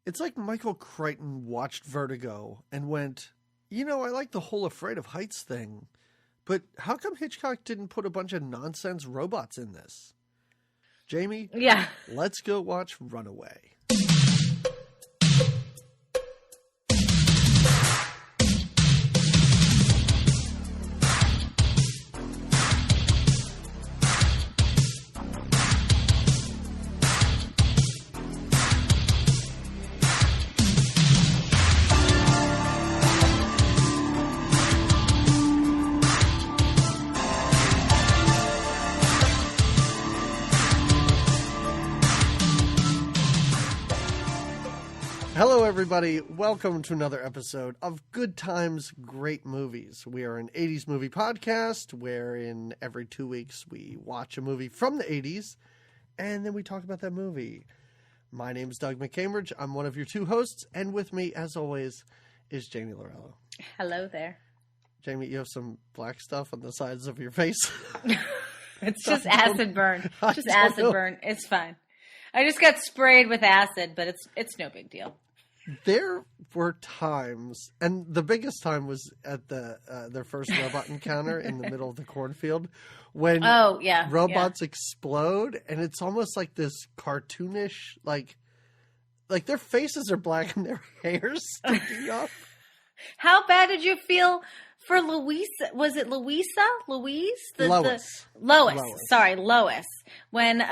It's like Michael Crichton watched Vertigo and went, I like the whole Afraid of Heights thing, but how come Hitchcock didn't put a bunch of nonsense robots in this? Jamie? Yeah. Let's go watch Runaway. Hello, everybody. Welcome to another episode of Good Times, Great Movies. We are an 80s movie podcast wherein every 2 weeks we watch a movie from the 80s and then we talk about that movie. My name is Doug McCambridge. I'm one of your two hosts, and with me, as always, is Jamie Lorello. Hello there. Jamie, you have some black stuff on the sides of your face. It's just acid burn. Just acid burn. It's fine. I just got sprayed with acid, but it's no big deal. There were times, and the biggest time was at their first robot encounter in the middle of the cornfield, when robots explode, and it's almost like this cartoonish, like their faces are black and their hair's sticking up. How bad did you feel for Louisa? Was it Louisa? Louise? Lois. Sorry, Lois. When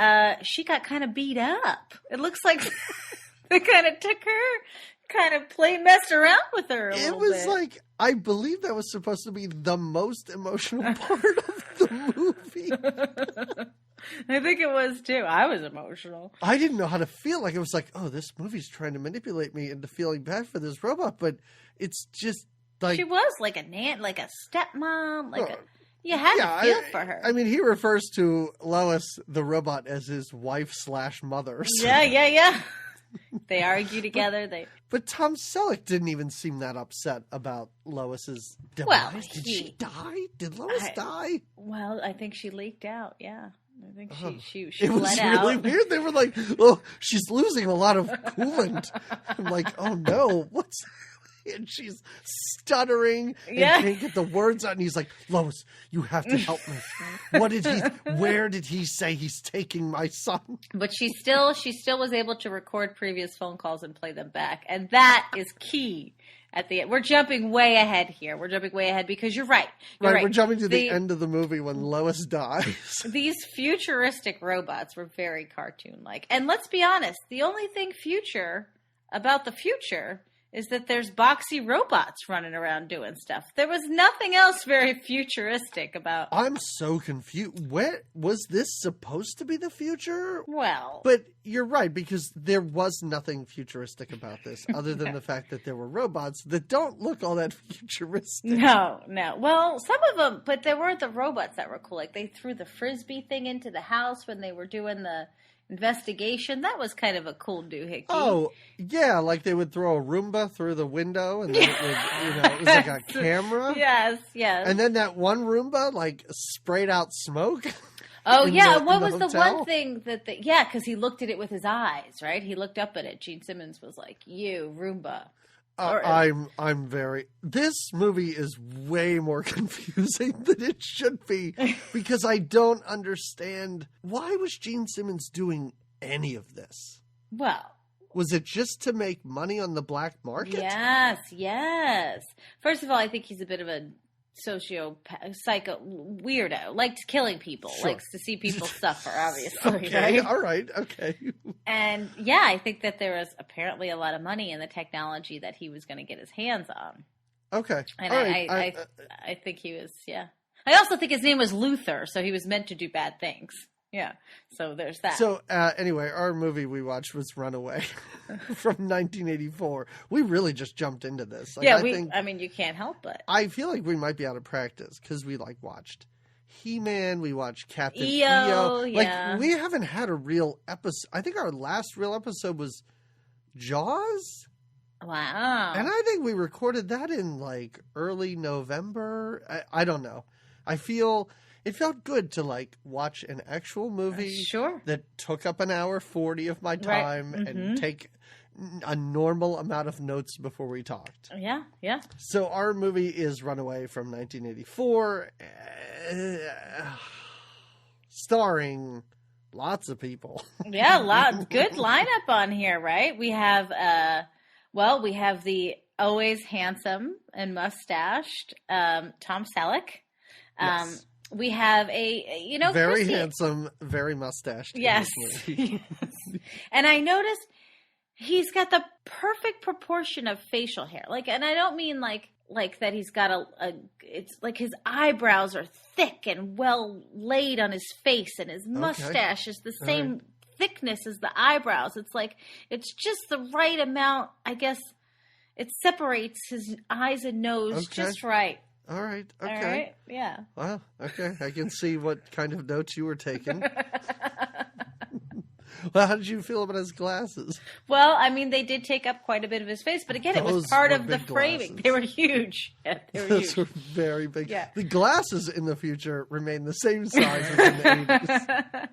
she got kind of beat up. It looks like they kind of took her, messed around with her a little bit. It was like, I believe that was supposed to be the most emotional part of the movie. I think it was too. I was emotional. I didn't know how to feel. Like, it was like, oh, this movie's trying to manipulate me into feeling bad for this robot, but it's just like... She was like a stepmom, you had to feel for her. I mean, he refers to Lois, the robot, as his wife/mother. So. Yeah. They argue together. But Tom Selleck didn't even seem that upset about Lois's demise. Did she die? Did Lois die? Well, I think she leaked out, yeah. I think she it bled was out. really weird. They were like, oh, she's losing a lot of coolant. I'm like, oh no, what's... And she's stuttering and can't get the words out. And he's like, Lois, you have to help me. Where did he say he's taking my son? But she still was able to record previous phone calls and play them back. And that is key at the end. We're jumping way ahead here. We're jumping way ahead because you're right. We're jumping to the end of the movie when Lois dies. These futuristic robots were very cartoon-like. And let's be honest, the only thing about the future is that there's boxy robots running around doing stuff. There was nothing else very futuristic about... I'm so confused. Was this supposed to be the future? Well... But you're right, because there was nothing futuristic about this, other than the fact that there were robots that don't look all that futuristic. No. Well, some of them, but there weren't the robots that were cool. Like, they threw the Frisbee thing into the house when they were doing the... investigation. That was kind of a cool doohickey. Oh, yeah, like they would throw a Roomba through the window and then it would, it was like a camera. Yes. And then that one Roomba, sprayed out smoke. Oh, yeah. What was the one thing because he looked at it with his eyes, right? He looked up at it. Gene Simmons was like, you, Roomba. I'm very... This movie is way more confusing than it should be because I don't understand why was Gene Simmons doing any of this? Well... Was it just to make money on the black market? Yes. First of all, I think he's a bit of a psycho weirdo. Likes killing people. Sure. Likes to see people suffer, obviously. Okay, right? All right, okay. And I think that there was apparently a lot of money in the technology that he was going to get his hands on. Okay. And I think he was, I also think his name was Luther, so he was meant to do bad things. Yeah, so there's that. So anyway, our movie we watched was Runaway from 1984. We really just jumped into this. I mean, you can't help it. I feel like we might be out of practice because we watched He-Man, we watched Captain EO. Yeah. We haven't had a real episode. I think our last real episode was Jaws. Wow. And I think we recorded that in early November. I don't know. I feel... It felt good to watch an actual movie sure. that took up an hour 40 of my time and take a normal amount of notes before we talked. Yeah, yeah. So our movie is Runaway from 1984, starring lots of people. Yeah, good lineup on here, right? We have, we have the always handsome and mustached Tom Selleck. Yes. We have very Christy, handsome, very mustached. Yes. Yes. And I noticed he's got the perfect proportion of facial hair. And I don't mean like that he's got it's like his eyebrows are thick and well laid on his face, and his mustache is the same thickness as the eyebrows. It's just the right amount, I guess. It separates his eyes and nose just right. All right. Okay. All right. Yeah. Wow. Okay. I can see what kind of notes you were taking. Well, how did you feel about his glasses? Well, I mean, they did take up quite a bit of his face, but again, it was part of the framing. Glasses. They were huge. Yeah, they were Those huge. were very big. Yeah. The glasses in the future remain the same size as in the 80s.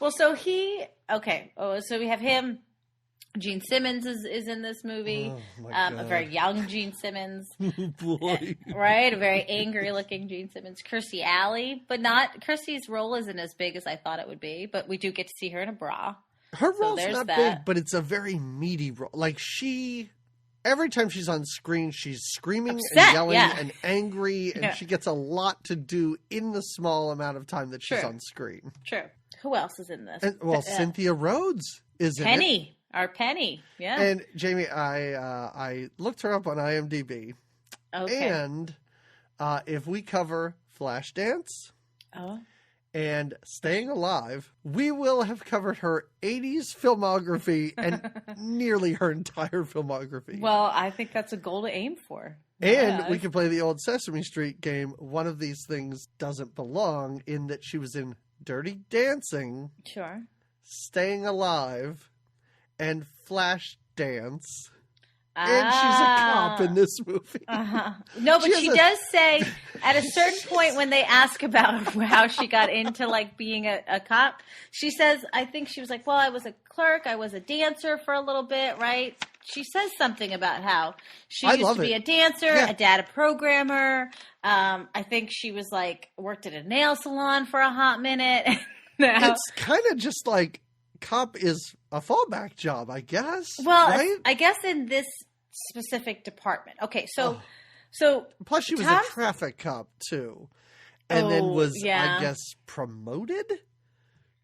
Well, so so we have him. Gene Simmons is in this movie. Oh, my God. A very young Gene Simmons. Boy. Right? A very angry-looking Gene Simmons. Kirstie Alley, but Kirstie's role isn't as big as I thought it would be, but we do get to see her in a bra. Her role's not big, but it's a very meaty role. Every time she's on screen, she's screaming and yelling and angry, and she gets a lot to do in the small amount of time that she's on screen. True. Who else is in this? Cynthia Rhodes is in it. Penny. Our Penny, yeah. And Jamie, I looked her up on IMDb. Okay. And if we cover Flashdance and Staying Alive, we will have covered her 80s filmography and nearly her entire filmography. Well, I think that's a goal to aim for. And we can play the old Sesame Street game. One of these things doesn't belong, in that she was in Dirty Dancing, sure, Staying Alive, and Flashdance. And she's a cop in this movie. No, but she does say at a certain point when they ask about how she got into being a cop, she says, I think she was like, well, I was a clerk, I was a dancer for a little bit, right? She says something about how she used to be a dancer, a data programmer. I think she was worked at a nail salon for a hot minute. It's kind of just cop is a fallback job, I guess. Well, right? I guess in this specific department. Okay, so plus she was a traffic cop too, and then was I guess promoted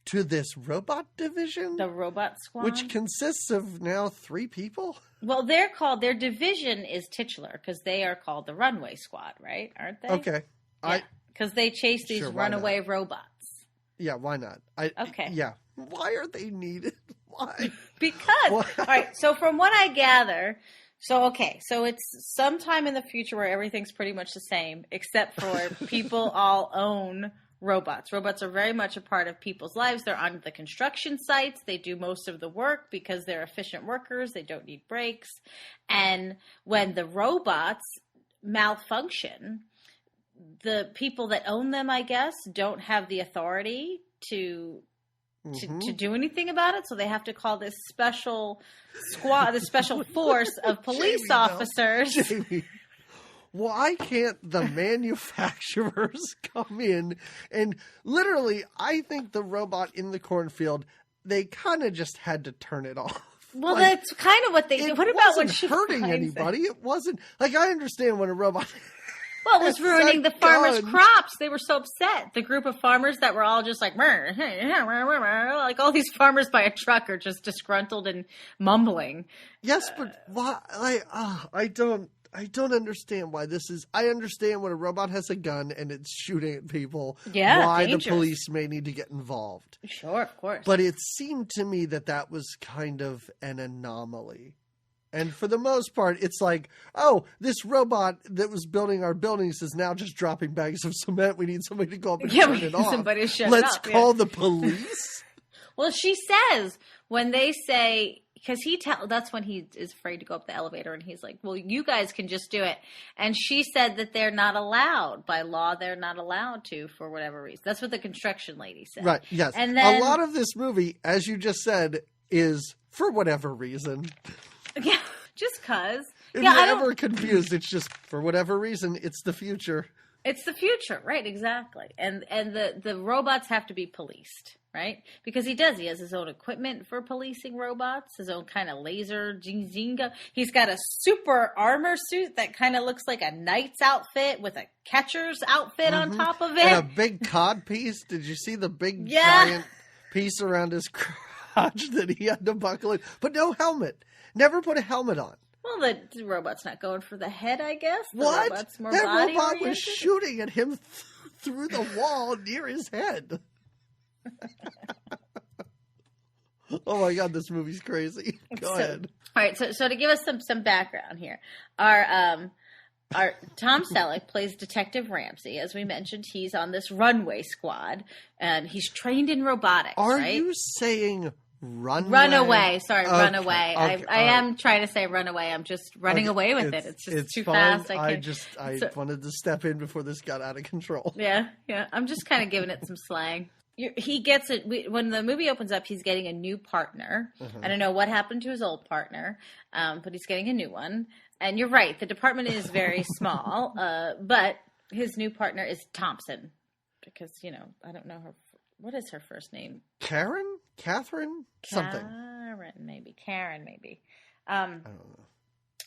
to this robot division, the robot squad, which consists of now 3 people. Well, their division is titular because they are called the Runaway Squad, right? Aren't they? Okay, because they chase these runaway robots. Yeah, why not? Yeah. Why are they needed? Why? Because, all right, so from what I gather, so it's sometime in the future where everything's pretty much the same, except for people all own robots. Robots are very much a part of people's lives. They're on the construction sites. They do most of the work because they're efficient workers. They don't need breaks. And when the robots malfunction, the people that own them, I guess, don't have the authority to do anything about it, so they have to call this special squad, this special force of police officers. Jamie, why can't the manufacturers come in and literally, I think the robot in the cornfield, they kind of just had to turn it off. Well, that's kind of what they did. What about when she hurting anybody? It wasn't I understand when a robot. Well, it was ruining the farmers' crops. They were so upset. The group of farmers that were all just all these farmers by a truck are just disgruntled and mumbling. Yes, but why? I don't understand why this is. I understand when a robot has a gun and it's shooting at people. Yeah, why dangerous. The police may need to get involved. Sure, of course. But it seemed to me that was kind of an anomaly. And for the most part, it's this robot that was building our buildings is now just dropping bags of cement. We need somebody to go up and turn it off. Somebody to shut Let's it off, call the police. Well, she says when they say, because that's when he is afraid to go up the elevator, and he's like, well, you guys can just do it. And she said that they're not allowed. By law, they're not allowed to for whatever reason. That's what the construction lady said. Right, yes. And then, a lot of this movie, as you just said, is for whatever reason. Yeah, just cause. If you're ever confused, it's just for whatever reason, it's the future. It's the future, right? Exactly. And the robots have to be policed, right? Because he does. He has his own equipment for policing robots, his own kind of laser zinga. He's got a super armor suit that kind of looks like a knight's outfit with a catcher's outfit on top of it. And a big cod piece. Did you see the big giant piece around his crotch that he had to buckle in? But no helmet. Never put a helmet on. Well, the robot's not going for the head, I guess. What? Robot's more that body robot oriented. was shooting at him through the wall near his head. Oh my God, this movie's crazy. Go ahead. All right, so to give us some background here, our Tom Selleck plays Detective Ramsey. As we mentioned, he's on this Runaway squad, and he's trained in robotics. Are you saying Runaway? Runaway. Sorry, okay. Runaway. Okay. I am trying to say Runaway. I'm just running away with it. It's just too fine. fast. I wanted to step in before this got out of control. Yeah. I'm just kind of giving it some slang. He gets it when the movie opens up. He's getting a new partner. I don't know what happened to his old partner, but he's getting a new one. And you're right. The department is very small, but his new partner is Thompson, because I don't know her. What is her first name? Karen? Catherine? Something. Karen, maybe. I don't know.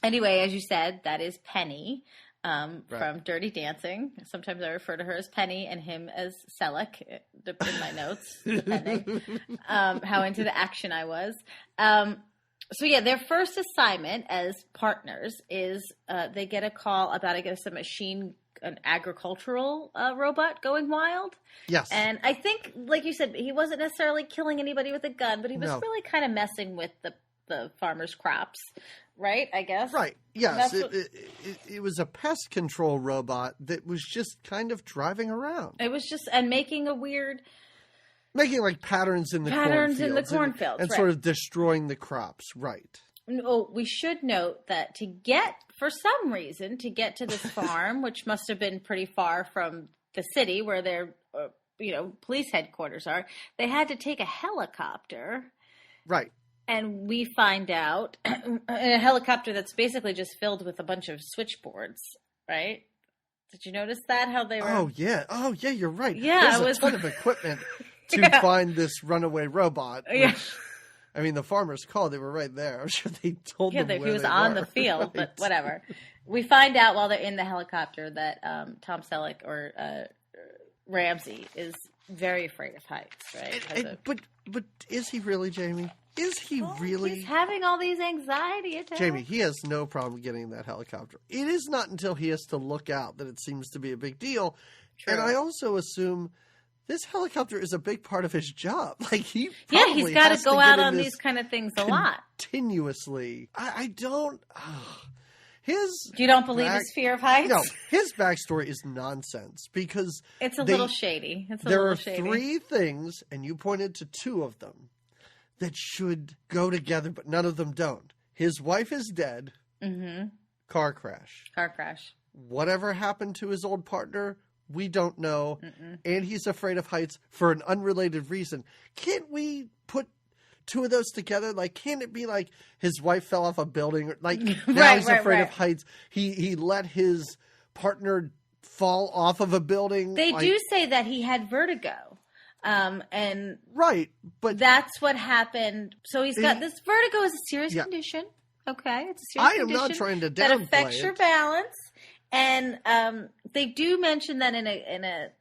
Anyway, as you said, that is Penny from Dirty Dancing. Sometimes I refer to her as Penny and him as Selleck in my notes, depending how into the action I was. So yeah, their first assignment as partners is they get a call about, I guess, an agricultural robot going wild. Yes. And I think, like you said, he wasn't necessarily killing anybody with a gun, but he was really kind of messing with the farmers' crops, right? I guess. Right. Yes. It was a pest control robot that was just kind of driving around. It was just, and making like patterns in the cornfields. And sort of destroying the crops. Right. Oh, we should note that for some reason, to get to this farm, which must have been pretty far from the city where their, police headquarters are, they had to take a helicopter. Right. And we find out a helicopter that's basically just filled with a bunch of switchboards, right? Did you notice that? How they were? Oh, yeah. You're right. Yeah. There's a ton of equipment to find this runaway robot. I mean, the farmers called. They were right there. I'm sure they told them where he was they on were. the field, Right. but whatever. We find out while they're in the helicopter that Tom Selleck or Ramsey is very afraid of heights, right? But is he really, Jamie? Is he really? He's having all these anxiety attacks. Jamie, he has no problem getting in that helicopter. It is not until he has to look out that it seems to be a big deal. True. And I also assume this helicopter is a big part of his job. Like he's got to go out on these kind of things a lot. Continuously. I don't. You don't believe his fear of heights? No, his backstory is nonsense because it's a little shady. There are three things, and you pointed to two of them that should go together, but none of them don't. His wife is dead. Mm-hmm. Car crash. Whatever happened to his old partner, we don't know. Mm-mm. And he's afraid of heights for an unrelated reason. Can't we put two of those together? Like, can't it be like his wife fell off a building? Like, now he's afraid of heights. He let his partner fall off of a building. They do say that he had vertigo. And right, but that's what happened. So he's got this vertigo is a serious condition. Okay, it's a serious condition. I am not trying to downplay that affects your balance. And they do mention that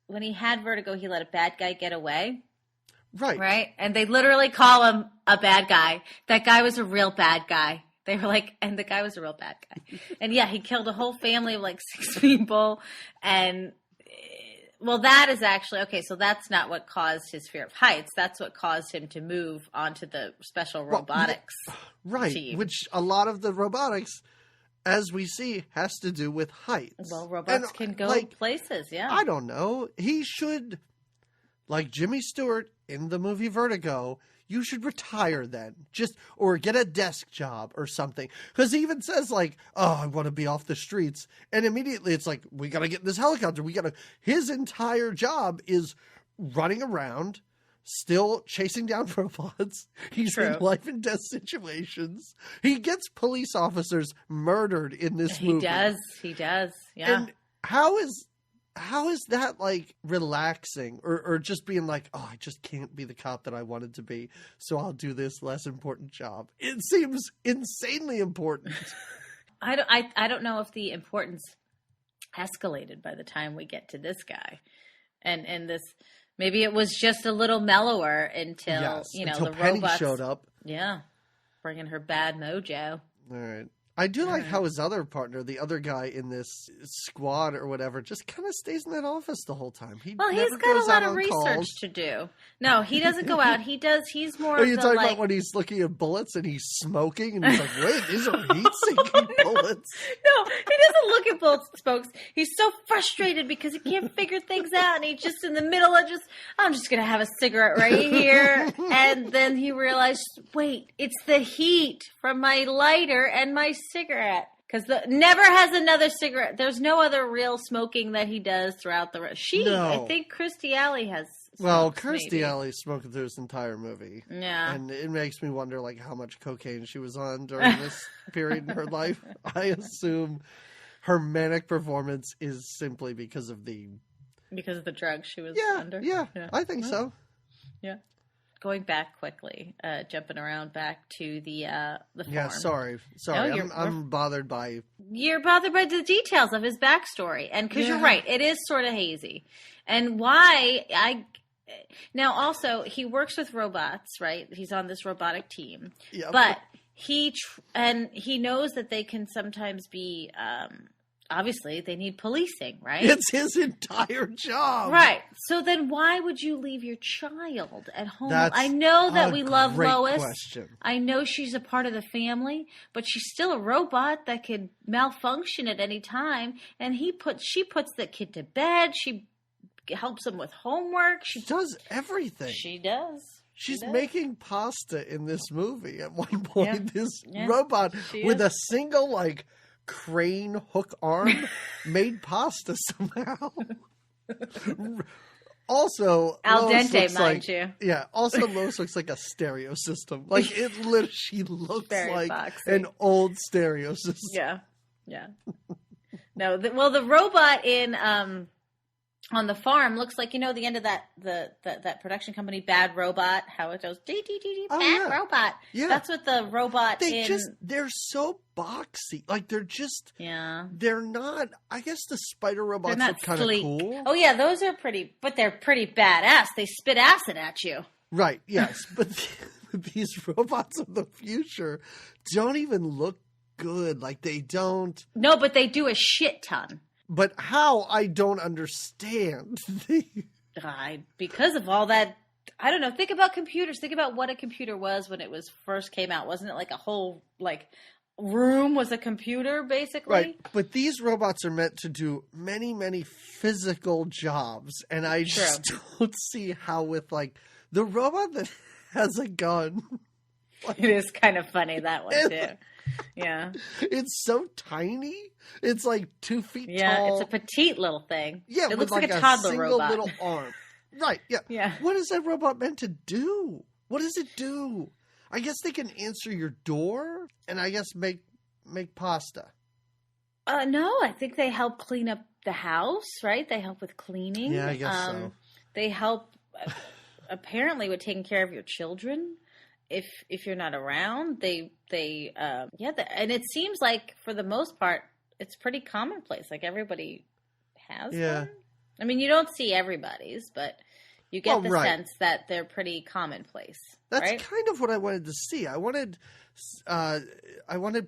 when he had vertigo, he let a bad guy get away. Right. And they literally call him a bad guy. That guy was a real bad guy. They were like, and the guy was a real bad guy. And yeah, he killed a whole family of like 6 people. And well, that is actually, okay, so that's not what caused his fear of heights. That's what caused him to move onto the special robotics team. Which a lot of the robotics, as we see, has to do with heights. Well, robots can go places, yeah. I don't know. He should, like Jimmy Stewart in the movie Vertigo, you should retire then. Or get a desk job or something. Because he even says like, oh, I want to be off the streets. And immediately it's like, we got to get in this helicopter. His entire job is running around, still chasing down robots. He's in life and death situations. He gets police officers murdered in this movie. He does. Yeah. And how is that like relaxing or just being like, oh, I just can't be the cop that I wanted to be, so I'll do this less important job? It seems insanely important. I don't know if the importance escalated by the time we get to this guy, and this maybe it was just a little mellower until until the Penny robots showed up. Yeah, bringing her bad mojo. All right. I do like how his other partner, the other guy in this squad or whatever, just kind of stays in that office the whole time. He's got a lot of research to do. No, he doesn't go out. He's more Are you talking about when he's looking at bullets and he's smoking and he's like, wait, these are heat-seeking bullets? No, he doesn't look at bullets and smokes. He's so frustrated because he can't figure things out, and he's just in the middle of I'm just going to have a cigarette right here. And then he realized, wait, it's the heat from my lighter and my cigarette. Because never has another cigarette. There's no other real smoking that he does throughout the rest. I think Kirstie Alley has. Well, Kirstie Alley's smoking through this entire movie. Yeah. And it makes me wonder, like, how much cocaine she was on during this period in her life. I assume her manic performance is simply because of the drugs she was under. Yeah, I think so. Yeah. Going back quickly, jumping around back to the farm. Yeah, sorry. No, I'm bothered by... You're bothered by the details of his backstory. And because you're right, it is sort of hazy. And now also, he works with robots, right? He's on this robotic team. Yeah, but he knows that they can sometimes be... obviously, they need policing, right? It's his entire job. Right. So then why would you leave your child at home? I know that we love Lois. Question. I know she's a part of the family, but she's still a robot that could malfunction at any time. And she puts the kid to bed. She helps him with homework. She does everything. She does. She's making pasta in this movie at one point. Yeah. This robot with a single, like... crane hook arm made pasta somehow. Also, al dente, mind you. Yeah. Also, Lois looks like a stereo system. Like she looks very like boxy. An old stereo system. Yeah. No, the robot in on the farm looks like, the end of that production company, Bad Robot, how it goes, Bad Robot. Yeah. That's what the robot they're so boxy. Like, they're just, they're not, I guess the spider robots look kind of cool. Oh, yeah, those are pretty, but they're pretty badass. They spit acid at you. Right, yes. But these robots of the future don't even look good. Like, they don't. No, but they do a shit ton. But how, I don't understand. Because of all that, I don't know. Think about computers. Think about what a computer was when it first came out. Wasn't it like a whole room was a computer, basically? Right. But these robots are meant to do many, many physical jobs. And I just don't see how with the robot that has a gun. It is kind of funny, that one too. Yeah. It's so tiny. It's like 2 feet tall. Yeah, it's a petite little thing. Yeah, it looks like a toddler robot. Little arm. Right, yeah. What is that robot meant to do? What does it do? I guess they can answer your door and I guess make pasta. No, I think they help clean up the house, right? They help with cleaning. Yeah, I guess so. They help apparently with taking care of your children. If you're not around, and it seems like for the most part, it's pretty commonplace. Like everybody has one. I mean, you don't see everybody's, but you get the sense that they're pretty commonplace. That's kind of what I wanted to see. I wanted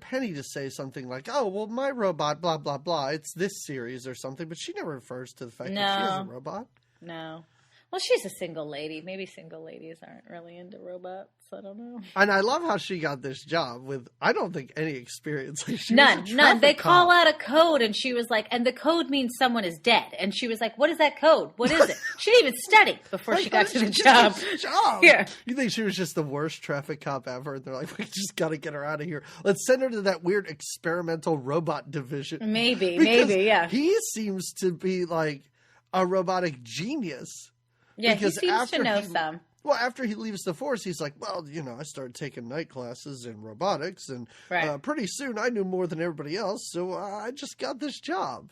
Penny to say something like, "Oh, well, my robot, blah blah blah. It's this series or something," but she never refers to the fact that she has a robot. No. Well, she's a single lady. Maybe single ladies aren't really into robots. I don't know. And I love how she got this job with, I don't think, any experience. None. They call out a code, and she was like, and the code means someone is dead. And she was like, what is that code? What is it? She didn't even study before she got to the job. Yeah. You think she was just the worst traffic cop ever? And they're like, we just got to get her out of here. Let's send her to that weird experimental robot division. Maybe, yeah. He seems to be like a robotic genius. Yeah, he seems to know some. Well, after he leaves the force, he's like, well, I started taking night classes in robotics, and pretty soon I knew more than everybody else, so I just got this job.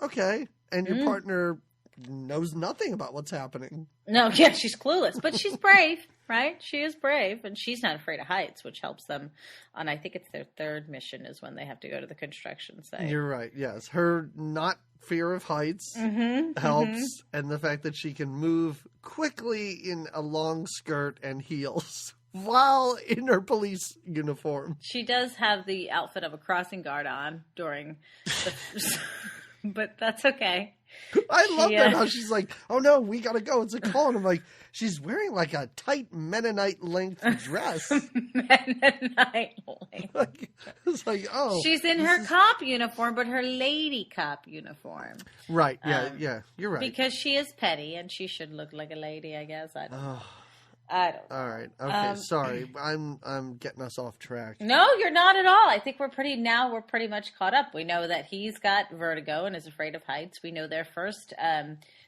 Okay. And your partner knows nothing about what's happening. No, yeah, she's clueless, but she's brave, right? She is brave, and she's not afraid of heights, which helps them on, I think it's their third mission is when they have to go to the construction site. You're right, yes. Her not fear of heights helps, and the fact that she can move quickly in a long skirt and heels while in her police uniform. She does have the outfit of a crossing guard on during the... but that's okay. I love that how she's like, oh no, we gotta go. It's a call. And I'm like, she's wearing like a tight Mennonite length dress. Mennonite length. It's like, oh. She's in her cop uniform, but her lady cop uniform. Right, yeah, you're right. Because she is petty and she should look like a lady, I guess. I don't know. All right. Okay. Sorry. I'm getting us off track. No, you're not at all. I think we're pretty much caught up. We know that he's got vertigo and is afraid of heights. We know their first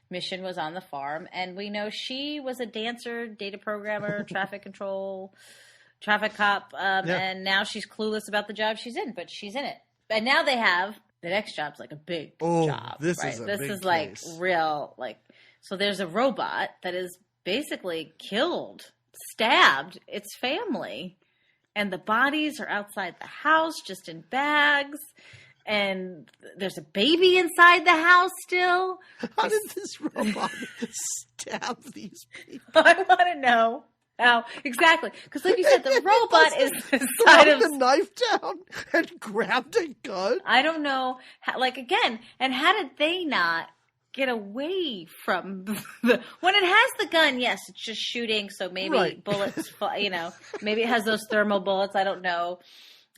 mission was on the farm, and we know she was a dancer, data programmer, traffic cop, and now she's clueless about the job she's in, but she's in it. And now they have the next job's like a big job. This right? is a this big is like case. Real so there's a robot that is basically stabbed its family, and the bodies are outside the house just in bags, and there's a baby inside the house still. How did this robot stab these people? I want to know how exactly, because like you said, the robot is inside of the knife down and grabbed a gun. I don't know again, and how did they not get away from when it has the gun? Yes, it's just shooting, so maybe bullets, maybe it has those thermal bullets, I don't know.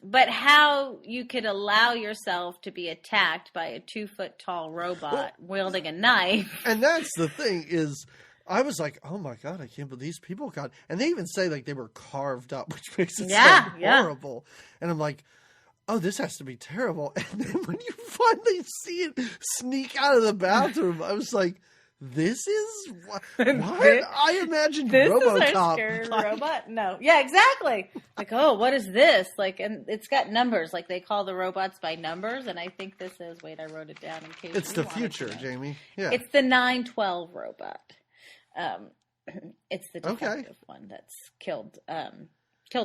But how you could allow yourself to be attacked by a 2-foot tall robot wielding a knife. And that's the thing is, I was like, oh my God, I can't believe these people got, and they even say like they were carved up, which makes it sound horrible. And I'm like, oh, this has to be terrible. And then when you finally see it sneak out of the bathroom, I was like, this is what I imagined RoboCop. This is a scary robot? No. Yeah, exactly. Like, oh, what is this? And it's got numbers. Like, they call the robots by numbers, and I think this is, wait, I wrote it down in case it's the future, Jamie. Yeah. It's the 912 robot. It's the detective one that's killed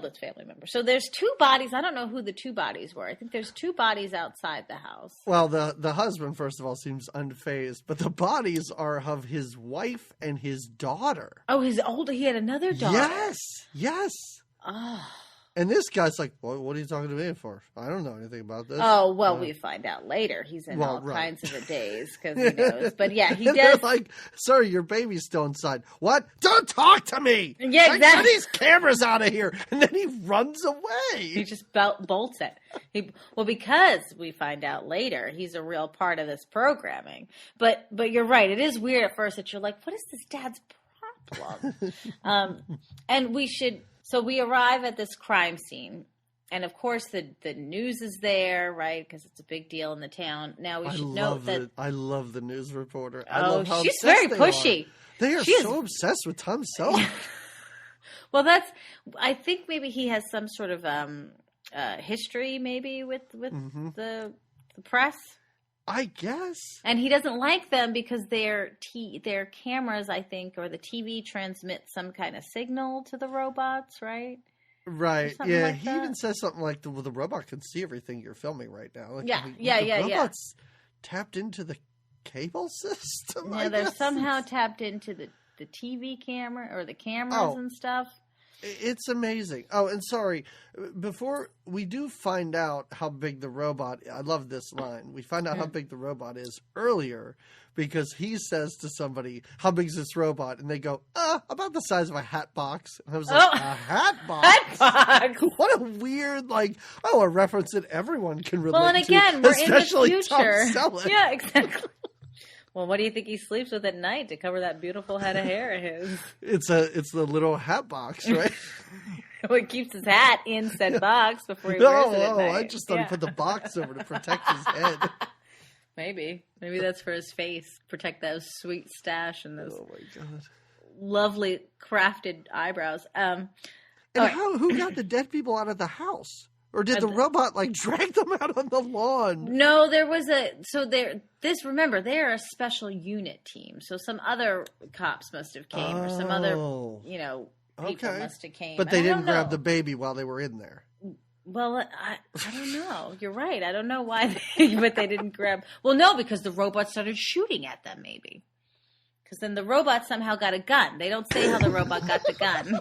its family member. So there's 2 bodies. I don't know who the 2 bodies were. I think there's 2 bodies outside the house. Well, the husband, first of all, seems unfazed, but the bodies are of his wife and his daughter. Oh, he had another daughter. Yes. Oh. And this guy's like, well, what are you talking to me for? I don't know anything about this. Oh, well, we find out later. He's in all kinds of a daze because he knows. But yeah, he does. They're like, sir, your baby's still inside. What? Don't talk to me. Yeah, exactly. Get these cameras out of here. And then he runs away. He just bolts it. Because we find out later he's a real part of this programming. But you're right. It is weird at first that you're like, what is this dad's problem? And we should... So we arrive at this crime scene, and of course the news is there, right? Because it's a big deal in the town. Now we should note that I love the news reporter. I love how she's very pushy. They are so obsessed with Tom Selleck. Well, I think maybe he has some sort of history, maybe with the press. I guess. And he doesn't like them because their cameras, I think, or the TV transmit some kind of signal to the robots, right? Right. Yeah. He even says something like, the robot can see everything you're filming right now. Like, the robot's tapped into the cable system. Yeah, they're somehow tapped into the TV camera or the cameras and stuff. It's amazing. Oh, and sorry, before we do find out how big the robot, I love this line. We find out how big the robot is earlier because he says to somebody, how big is this robot? And they go, about the size of a hat box. And I was like, a hat box? Hat box! What a weird, a reference that everyone can relate to. Well, and again, we're in the future. Tom Selleck. Yeah, exactly. Well, what do you think he sleeps with at night to cover that beautiful head of hair of his? It's the little hat box, right? Well, it keeps his hat in said box before he wears it at night. I just thought he put the box over to protect his head. Maybe that's for his face. Protect that sweet stash and those lovely crafted eyebrows. And who got the dead people out of the house? Or did the robot drag them out on the lawn? No, there was remember, they're a special unit team. So some other cops must have came or some other, people must have came. But they didn't grab the baby while they were in there. Well, I don't know. You're right. I don't know why, but they didn't grab. Well, no, because the robot started shooting at them, maybe. Because then the robot somehow got a gun. They don't say how the robot got the gun.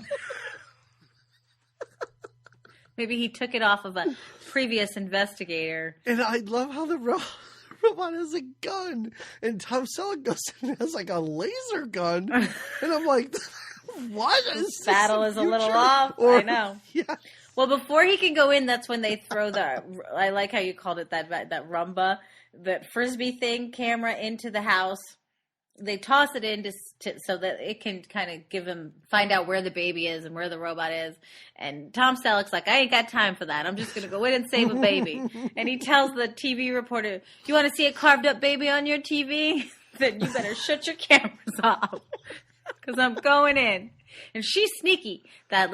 Maybe he took it off of a previous investigator. And I love how the robot has a gun. And Tom Selleck goes and has a laser gun. And I'm like, what? This battle is a little off. I know. Yeah. Well, before he can go in, that's when they throw I like how you called it that rumba, that Frisbee thing camera into the house. They toss it in so that it can kind of find out where the baby is and where the robot is. And Tom Selleck's like, I ain't got time for that. I'm just going to go in and save a baby. And he tells the TV reporter, you want to see a carved up baby on your TV? Then you better shut your cameras off because I'm going in. And she's sneaky, that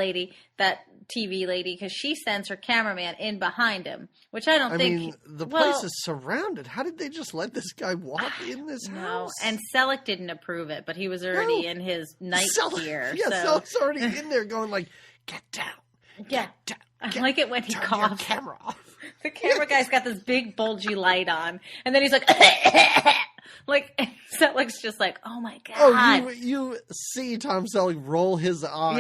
TV lady, because she sends her cameraman in behind him, which I mean, the place is surrounded. How did they just let this guy walk in this house? And Selleck didn't approve it, but he was already in his night gear. Yeah, Selleck's already in there going get down. Yeah. Get down. I like it when he coughs. Your camera off. The camera guy's got this big bulgy light on, and then he's like, Selleck's just like, oh my God. Oh, you see Tom Selleck roll his eyes.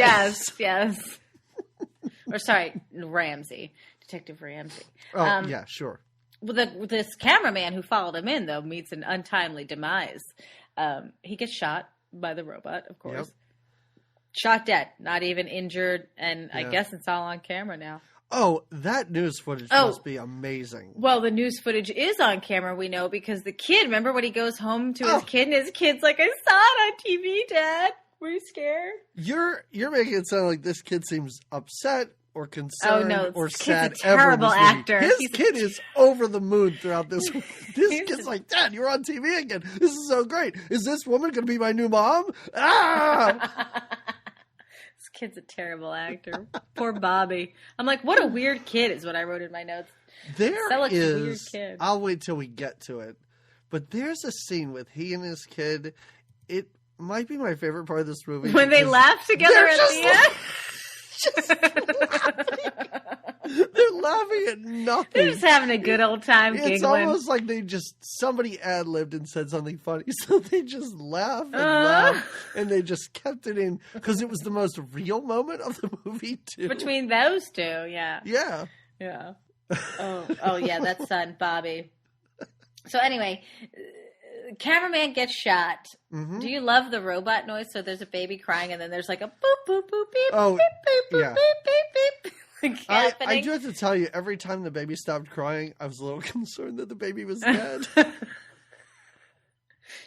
Yes. Or sorry, Ramsey. Detective Ramsey. Oh, yeah, sure. This cameraman who followed him in, though, meets an untimely demise. He gets shot by the robot, of course. Yep. Shot dead, not even injured, and I guess it's all on camera now. Oh, that news footage must be amazing. Well, the news footage is on camera, we know, because the kid, remember when he goes home to his kid, and his kid's like, I saw it on TV, Dad. Were you scared? You're making it sound like this kid seems upset or concerned or sad. He's a terrible actor. His kid is over the moon throughout this. This kid's like, Dad, you're on TV again. This is so great. Is this woman going to be my new mom? Ah! This kid's a terrible actor. Poor Bobby. I'm like, what a weird kid is what I wrote in my notes. Selleck's a weird kid. I'll wait till we get to it. But there's a scene with he and his kid. It might be my favorite part of this movie. When they laugh together at the end? They're laughing at nothing. They're just having a good old time giggling. It's almost like somebody ad-libbed and said something funny, so they just laugh and laugh, and they just kept it in, because it was the most real moment of the movie, too. Between those two, yeah. Yeah. Yeah. Oh yeah, that son, Bobby. So anyway, cameraman gets shot. Mm-hmm. Do you love the robot noise? So there's a baby crying, and then there's like a boop, boop, boop, beep, beep, beep, yeah. beep, beep, beep. I do have to tell you, every time the baby stopped crying, I was a little concerned that the baby was dead.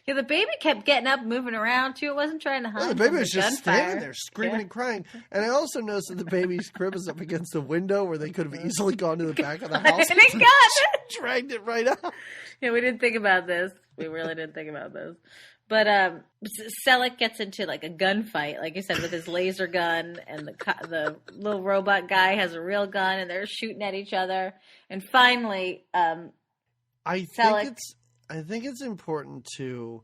Yeah, the baby kept getting up, moving around, too. It wasn't trying to hide. Yeah, the baby was just standing there, screaming and crying. And I also noticed that the baby's crib is up against the window where they could have easily gone to the back of the house. And it got dragged it right out. Yeah, we didn't think about this. We really didn't think about this. But Selleck gets into like a gunfight, like you said, with his laser gun, and the little robot guy has a real gun, and they're shooting at each other. And finally, I think it's important to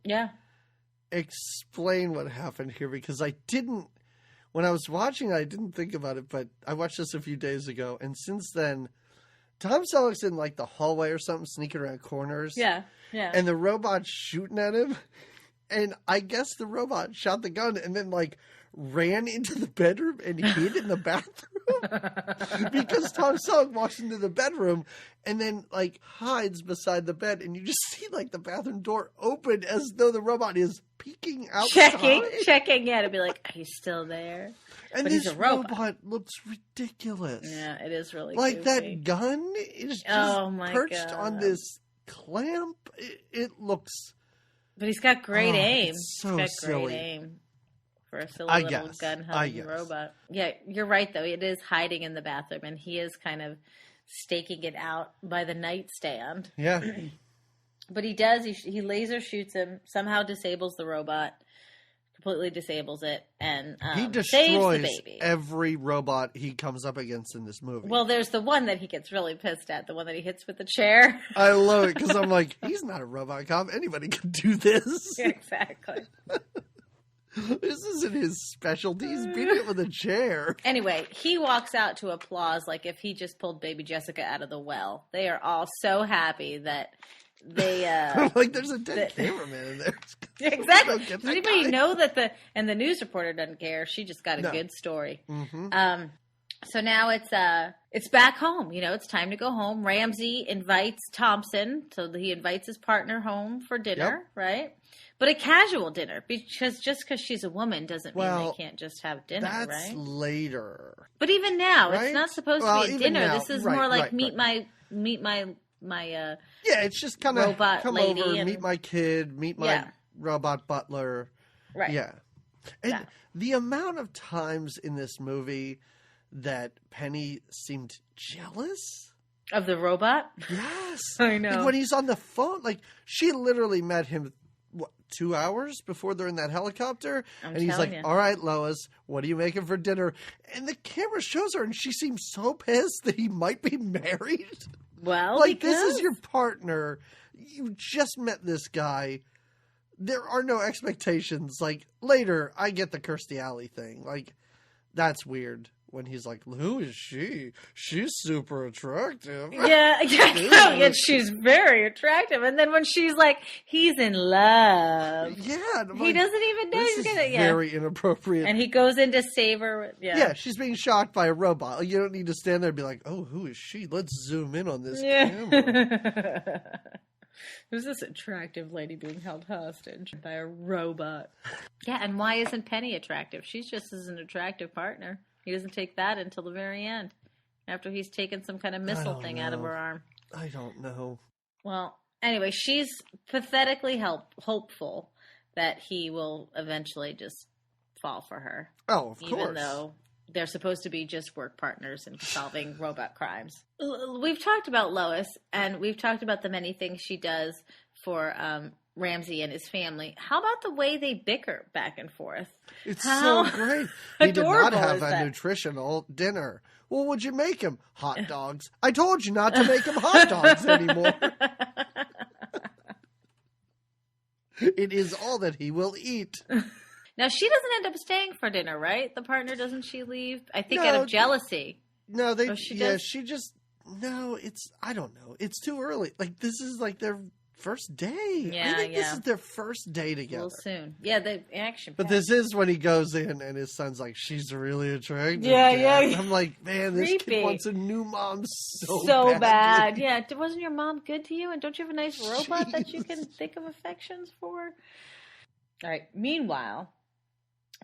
explain what happened here, because when I was watching, I didn't think about it, but I watched this a few days ago, and since then, Tom Selleck's in like the hallway or something, sneaking around corners. Yeah, yeah. And the robot's shooting at him. And I guess the robot shot the gun and then like ran into the bedroom and hid in the bathroom. Because Tom Selleck walks into the bedroom and then like hides beside the bed, and you just see like the bathroom door open as though the robot is peeking outside. Checking, yeah, to be like, are you still there? And but this robot looks ridiculous. Yeah, it is really like goofy. That gun is just perched on this clamp. It looks. But he's got great aim. So he's got silly. Great aim for a silly little gun-hunting robot. Yeah, you're right, though. It is hiding in the bathroom, and he is kind of staking it out by the nightstand. Yeah. But he does. He laser shoots him, somehow disables the robot, completely disables it, and he saves destroys the baby. every robot he comes up against in this movie. Well, there's the one that he gets really pissed at, the one that he hits with the chair. I love it because I'm like, he's not a robot cop. Anybody can do this. Exactly. This isn't his specialty. He's beating it with a chair. Anyway, he walks out to applause like if he just pulled baby Jessica out of the well. They are all so happy that they like there's a dead cameraman in there. Exactly. Does anybody know that the news reporter doesn't care? She just got a good story. Mm-hmm. So now it's back home. You know, it's time to go home. Ramsey invites Thompson, so he invites his partner home for dinner, right? But a casual dinner, because just because she's a woman doesn't mean they can't just have dinner, right? That's later. But even now, right? it's not supposed to be a dinner. Now, this is more like meet my yeah, it's just kind of come lady over, and meet my kid, meet my robot butler. Right. Yeah. And the amount of times in this movie that Penny seemed jealous of the robot. Yes. I know. Like when he's on the phone, like she literally met him 2 hours before they're in that helicopter, and he's like, all right, Lois, what are you making for dinner? And the camera shows her and she seems so pissed that he might be married. Well, like this is your partner. You just met this guy. There are no expectations. Like later, I get the Kirstie Alley thing. Like that's weird when he's like, "Who is she? She's super attractive." Yeah, she's very attractive. And then when she's like, "He's in love," he doesn't even know he's gonna. Very inappropriate. And he goes in to save her. Yeah, she's being shocked by a robot. You don't need to stand there and be like, "Oh, who is she? Let's zoom in on this camera." Who's this attractive lady being held hostage by a robot? Yeah, and why isn't Penny attractive? She's just as an attractive partner. He doesn't take that until the very end, after he's taken some kind of missile thing out of her arm. I don't know. Well, anyway, she's pathetically hopeful that he will eventually just fall for her. Oh, of course. Even though they're supposed to be just work partners in solving robot crimes. We've talked about Lois, and we've talked about the many things she does for Ramsey and his family. How about the way they bicker back and forth? It's so great. He did not have a nutritional dinner. Well, would you make him? Hot dogs. I told you not to make him hot dogs anymore. It is all that he will eat. Now, she doesn't end up staying for dinner, right? The partner, doesn't she leave? I think out of jealousy. No, I don't know. It's too early. Like, this is like their first day. Yeah, I think this is their first day together. Well, soon. Yeah, the action. But this is when he goes in and his son's like, she's really attractive. Yeah. I'm like, man, this kid wants a new mom so bad. Yeah, wasn't your mom good to you? And don't you have a nice robot that you can think of affections for? All right. Meanwhile,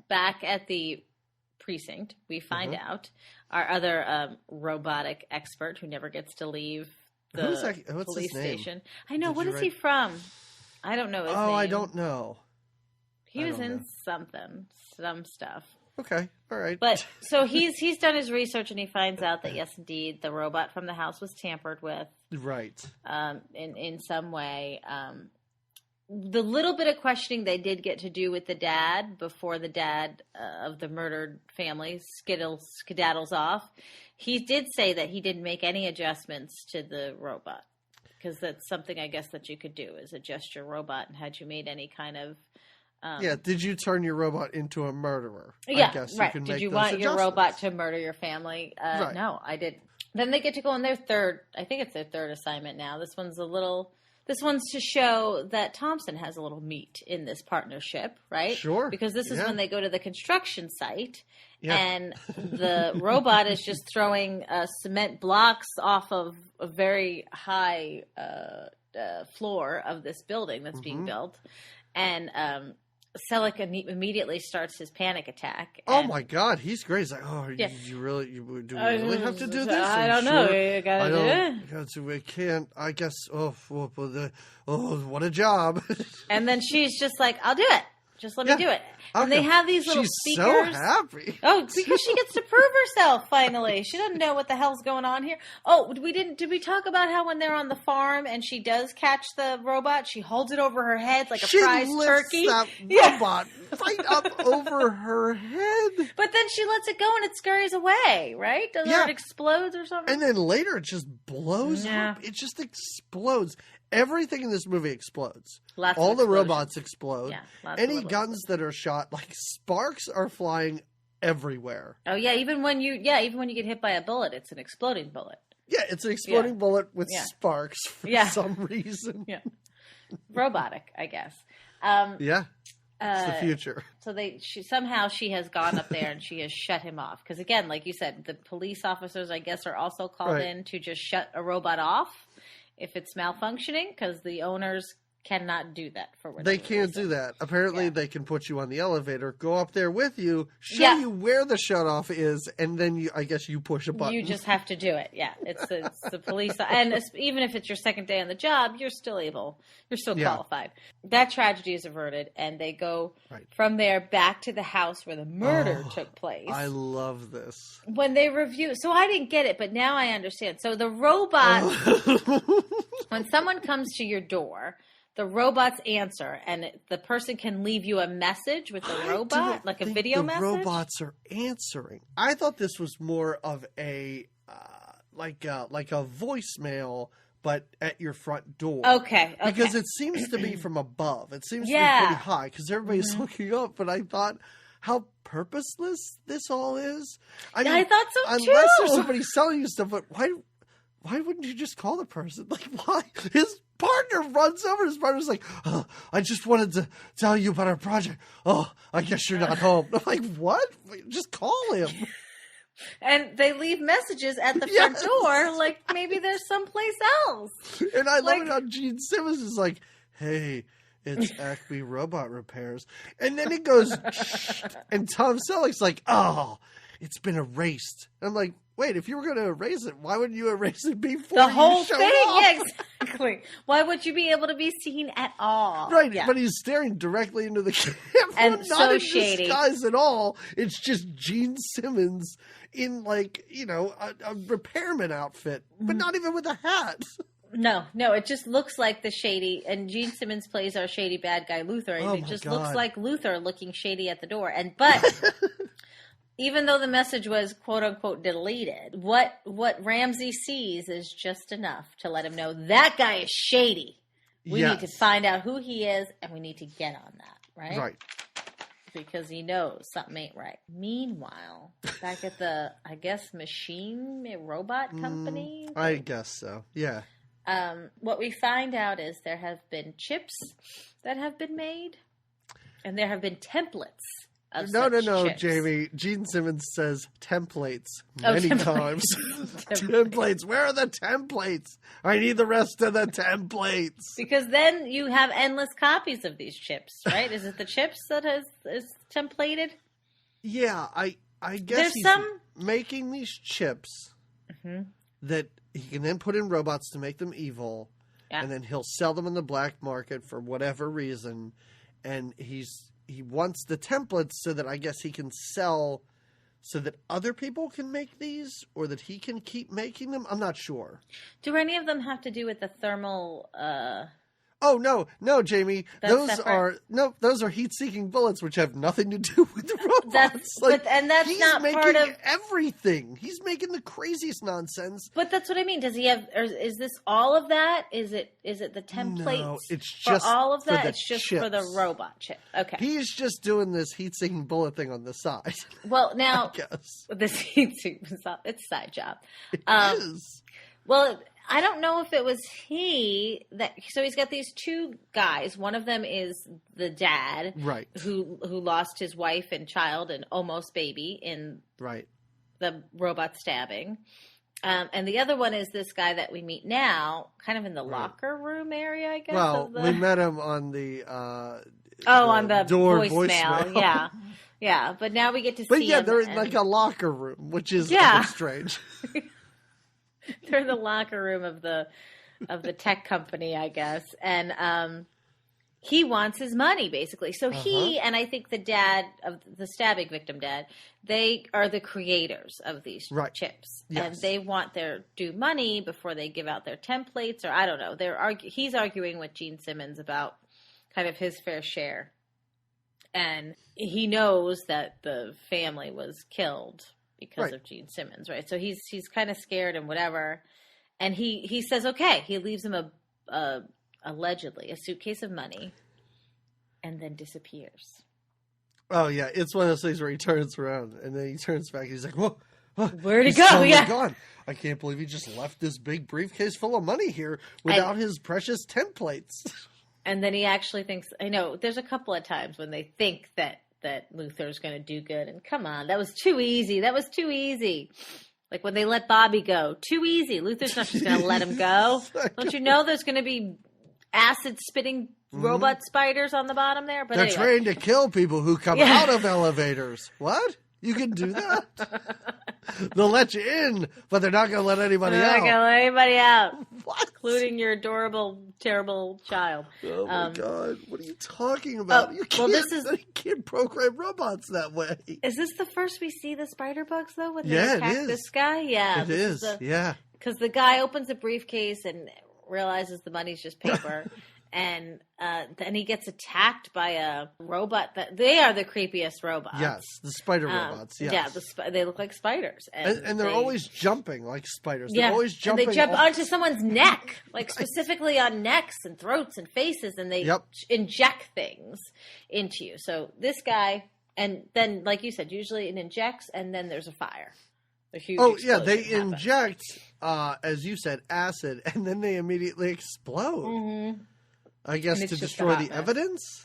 back at the precinct, we find out our other robotic expert who never gets to leave the police station. I know. What is he from? I don't know his name. Oh, I don't know. He was in some stuff. Okay, all right. But so he's done his research and he finds out that yes, indeed, the robot from the house was tampered with. Right. In some way. The little bit of questioning they did get to do with the dad before the dad of the murdered family skedaddles off, he did say that he didn't make any adjustments to the robot, because that's something I guess that you could do, is adjust your robot. And had you made any kind of did you turn your robot into a murderer? Yeah, I guess right. You can did make you those want your robot to murder your family? Right. No, I didn't. Then they get to go on their third. I think it's their third assignment now. This one's to show that Thompson has a little meat in this partnership, right? Sure. Because this is when they go to the construction site, and the robot is just throwing cement blocks off of a very high floor of this building that's being built. And Selleck immediately starts his panic attack. Oh my God, he's great. He's like, do we really have to do this? I don't know. You gotta do it. We can't. I guess. What a job. And then she's just like, I'll do it. Just let me do it. And they have these little speakers. She's so happy. Oh, because she gets to prove herself finally. She doesn't know what the hell's going on here. Oh, did we talk about how when they're on the farm and she does catch the robot, she holds it over her head like a prize turkey? She lifts that robot right up over her head. But then she lets it go and it scurries away, right? Doesn't it explodes or something? And then later it just blows up. It just explodes. Everything in this movie explodes. All the robots explode. Yeah, any guns that are shot, like sparks are flying everywhere. Oh yeah, even when you get hit by a bullet, it's an exploding bullet. Yeah, it's an exploding bullet with sparks for some reason. Yeah, robotic, I guess. It's the future. So she has gone up there and she has shut him off because again, like you said, the police officers, I guess, are also called in to just shut a robot off if it's malfunctioning, because the owners cannot do that for whatever They can't do that. Apparently, they can put you on the elevator, go up there with you, show you where the shutoff is, and then I guess you push a button. You just have to do it. Yeah, it's the police, and even if it's your second day on the job, you're still qualified. That tragedy is averted, and they go from there back to the house where the murder took place. I love this. When they review, so I didn't get it, but now I understand. So the robot, when someone comes to your door, the robots answer, and the person can leave you a message with the robot, like a video message. The robots are answering. I thought this was more of a like a voicemail, but at your front door. Okay. Because it seems to be from above. It seems to be pretty high because everybody's looking up. But I thought how purposeless this all is. I mean, I thought so too. Unless there's somebody selling you stuff, but why wouldn't you just call the person? Like, why? His partner runs over. His partner's like, I just wanted to tell you about our project. Oh, I guess you're not home. I'm like, what? Just call him. And they leave messages at the front door, like maybe there's someplace else. And I love it how Gene Simmons is like, hey, it's Acme Robot Repairs. And then it goes, and Tom Selleck's like, oh, it's been erased. And I'm like, wait, if you were going to erase it, why wouldn't you erase it before the whole you showed thing? off? Yeah, exactly. Why would you be able to be seen at all? Right, but he's staring directly into the camera, and not so in shady. disguise at all. It's just Gene Simmons in a repairman outfit, but not even with a hat. No, it just looks like the shady, and Gene Simmons plays our shady bad guy Luther. And it just looks like Luther looking shady at the door. But even though the message was quote unquote deleted, what Ramsey sees is just enough to let him know that guy is shady. We need to find out who he is, and we need to get on that, right? Right. Because he knows something ain't right. Meanwhile, back at the, I guess, robot company? I guess so, yeah. What we find out is there have been chips that have been made, and there have been templates of No, chips. Jamie. Gene Simmons says templates many times. Templates. Where are the templates? I need the rest of the templates. Because then you have endless copies of these chips, right? Is it the chips that is templated? Yeah, I guess he's making these chips that he can then put in robots to make them evil, and then he'll sell them in the black market for whatever reason, and he wants the templates so that I guess he can sell so that other people can make these or that he can keep making them. I'm not sure. Do any of them have to do with the thermal... Oh, no, Jamie. Those are heat-seeking bullets, which have nothing to do with the robots. That's not part of everything. He's making the craziest nonsense. But that's what I mean. Does he have? Or is this all of that? Is it the templates? No, it's just for all of that. It's just chips. For the robot chip. Okay. He's just doing this heat-seeking bullet thing on the side. Well, now I guess this heat-seeking it's a side job. It is. Well. I don't know if it was so he's got these two guys. One of them is the dad, right, who lost his wife and child and almost baby in the robot stabbing. And the other one is this guy that we meet now, kind of in the locker room area, I guess. Well, we met him on the on the door voicemail. Yeah. But now we get to see. But yeah, they're in like a locker room, which is a bit strange. They're in the locker room of the tech company, I guess. And he wants his money, basically. So he, and I think the dad of the stabbing victim dad, they are the creators of these chips. Yes. And they want their due money before they give out their templates, or I don't know. He's arguing with Gene Simmons about kind of his fair share. And he knows that the family was killed because of Gene Simmons, right? So he's kind of scared and whatever. And he says, okay. He leaves him allegedly a suitcase of money and then disappears. Oh yeah, it's one of those things where he turns around and then he turns back and he's like, whoa, where'd he go? Gone. I can't believe he just left this big briefcase full of money here without his precious templates. And then he actually thinks, I know there's a couple of times when they think that Luther's going to do good, and come on, that was too easy. Like when they let Bobby go, too easy. Luther's not just going to let him go. Don't you know there's going to be acid-spitting robot spiders on the bottom there? But they're trained to kill people who come out of elevators. What? You can do that? They'll let you in, but they're not going to let anybody out. They're not going to let anybody out. What? Including your adorable, terrible child. Oh, my God. What are you talking about? You can't program robots that way. Is this the first we see the spider bugs, though, when they attack this guy? Yeah. It is. Because the guy opens a briefcase and realizes the money's just paper. And then he gets attacked by a robot. They are the creepiest robots. Yes, the spider robots. Yes. Yeah, they look like spiders. And they're always jumping like spiders. They're always jumping. And they jump onto someone's neck, like specifically on necks and throats and faces, and they inject things into you. So this guy, and then, like you said, usually it injects, and then there's a fire. A huge explosion they happens. inject, as you said, acid, and then they immediately explode. Mm-hmm. I guess to destroy the evidence?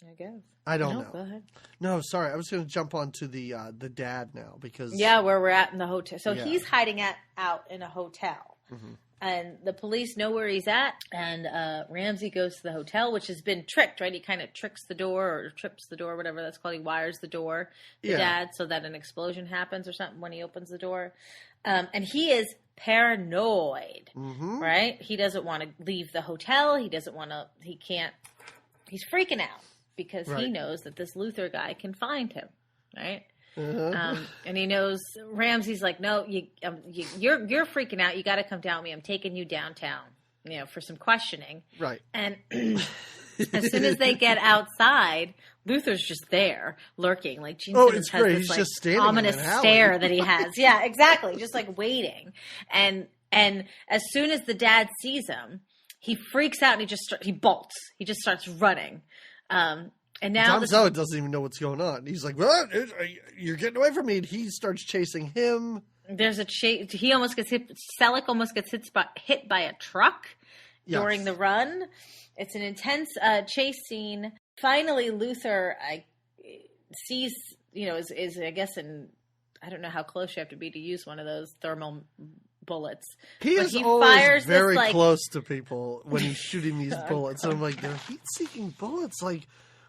I guess. I don't know. Go ahead. No, sorry. I was going to jump onto the dad now because... Yeah, where we're at in the hotel. So he's hiding out in a hotel. Mm-hmm. And the police know where he's at. And Ramsey goes to the hotel, which has been tricked, right? He kind of tricks the door or trips the door, whatever that's called. He wires the door, the dad, so that an explosion happens or something when he opens the door. And he is paranoid, right? He doesn't want to leave the hotel. He's freaking out because he knows that this Luther guy can find him, right? And he knows Ramsey's like, no, you're freaking out. You got to come down with me. I'm taking you downtown, for some questioning. Right. And as soon as they get outside, Luther's just there, lurking. Like Gene Simmons has great. this like ominous stare that he has. Yeah, exactly. Just like waiting. And as soon as the dad sees him, he freaks out and he bolts. He just starts running. And now Tom Selleck doesn't even know what's going on. He's like, "What? You're getting away from me!" And he starts chasing him. There's a chase. He almost gets hit. Selleck almost gets hit by a truck during the run. It's an intense chase scene. Finally, Luther sees, is I guess I don't know how close you have to be to use one of those thermal bullets. He always very close to people when he's shooting these bullets. And I'm like, they're heat-seeking bullets. Like,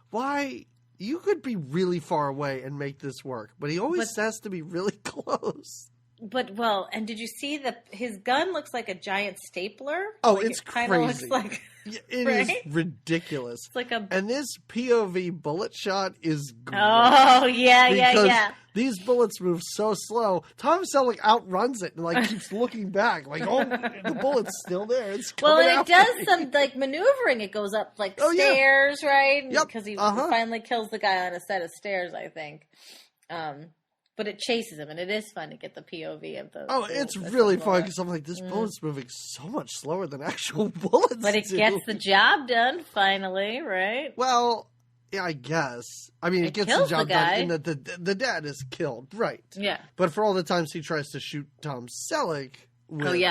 why? You could be really far away and make this work. But he always has to be really close. And did you see his gun looks like a giant stapler? Oh, it's crazy. Looks like... It is ridiculous. It's like and this POV bullet shot is great. Oh, yeah. These bullets move so slow. Tom Selleck outruns it and keeps looking back. Like, oh, the bullet's still there. It's coming and it does some maneuvering. It goes up stairs, right? Yep. Because he finally kills the guy on a set of stairs, I think. But it chases him, and it is fun to get the POV of the... Oh, it's really fun, because I'm like, this bullet's moving so much slower than actual bullets But it gets the job done, finally, right? Well, yeah, I guess. I mean, it gets the job done in that the dad is killed, right. Yeah. But for all the times he tries to shoot Tom Selleck with...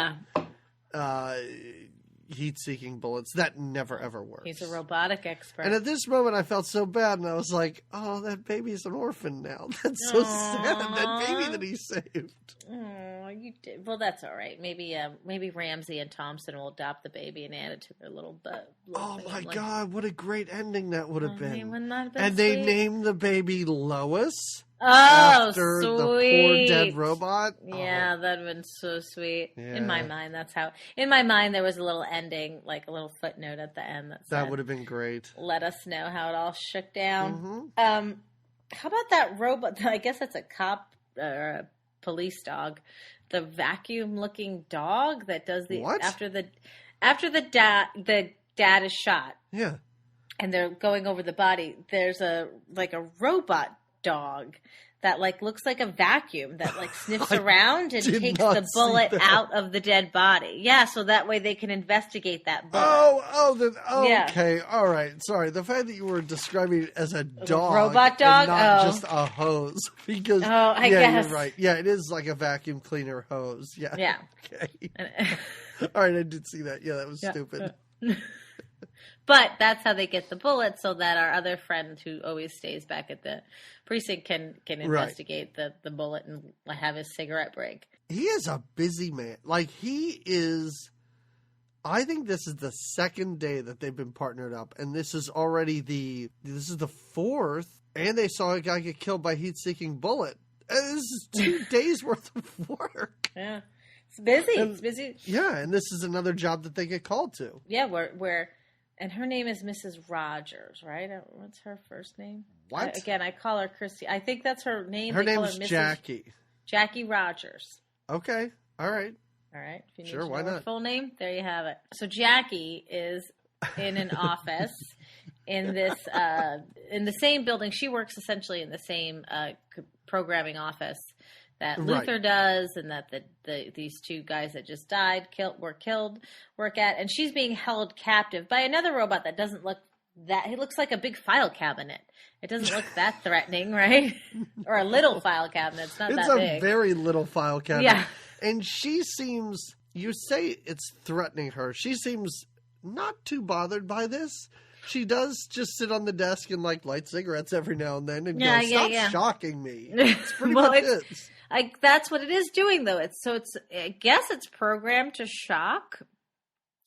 heat-seeking bullets. That never, ever works. He's a robotic expert. And at this moment, I felt so bad, and I was like, oh, that baby's an orphan now. That's so sad, that baby that he saved. Oh, you did. Well, that's all right. Maybe Ramsey and Thompson will adopt the baby and add it to their little oh, my God, what a great ending that would have been. Wouldn't that have been and sweet? They named the baby Lois. after sweet. the poor dead robot. Yeah, that'd have been so sweet. Yeah. In my mind, in my mind, there was a little ending, like a little footnote at the end that said, that would have been great. Let us know how it all shook down. Mm-hmm. How about that robot? I guess that's a cop or a police dog. The vacuum-looking dog that does the what? after the dad is shot. Yeah. And they're going over the body. There's a robot dog that looks like a vacuum that sniffs around and takes the bullet out of the dead body. Yeah, so that way they can investigate that bullet. Okay, all right. Sorry, the fact that you were describing it as a dog, robot dog, and not just a hose, because I guess you're right. Yeah, it is like a vacuum cleaner hose. Yeah. Yeah. Okay. All right, I did see that. Yeah, that was stupid. But that's how they get the bullet, so that our other friend who always stays back at the precinct can investigate the bullet and have his cigarette break. He is a busy man. He is. I think this is the second day that they've been partnered up, and this is already the fourth. And they saw a guy get killed by heat-seeking bullet. And this is 2 days worth of work. Yeah, it's busy. It's busy. Yeah, and this is another job that they get called to. Yeah, where. And her name is Mrs. Rogers, right? What's her first name? What? I call her Christy. I think that's her name. Her name's Jackie. Jackie Rogers. Okay. All right. All right. If you need sure, to know why her not? full name, there you have it. So Jackie is in an office in the same building. She works essentially in the same programming office that Luther does, and that these two guys that just died work at, and she's being held captive by another robot that doesn't look that. He looks like a big file cabinet. It doesn't look that threatening, right? Or a little file cabinet. It's not that big. It's a very little file cabinet. Yeah, and she seems. You say it's threatening her. She seems not too bothered by this. She does just sit on the desk and light cigarettes every now and then and go, "Stop shocking me." It's pretty much it. That's what it is doing, though. I guess it's programmed to shock,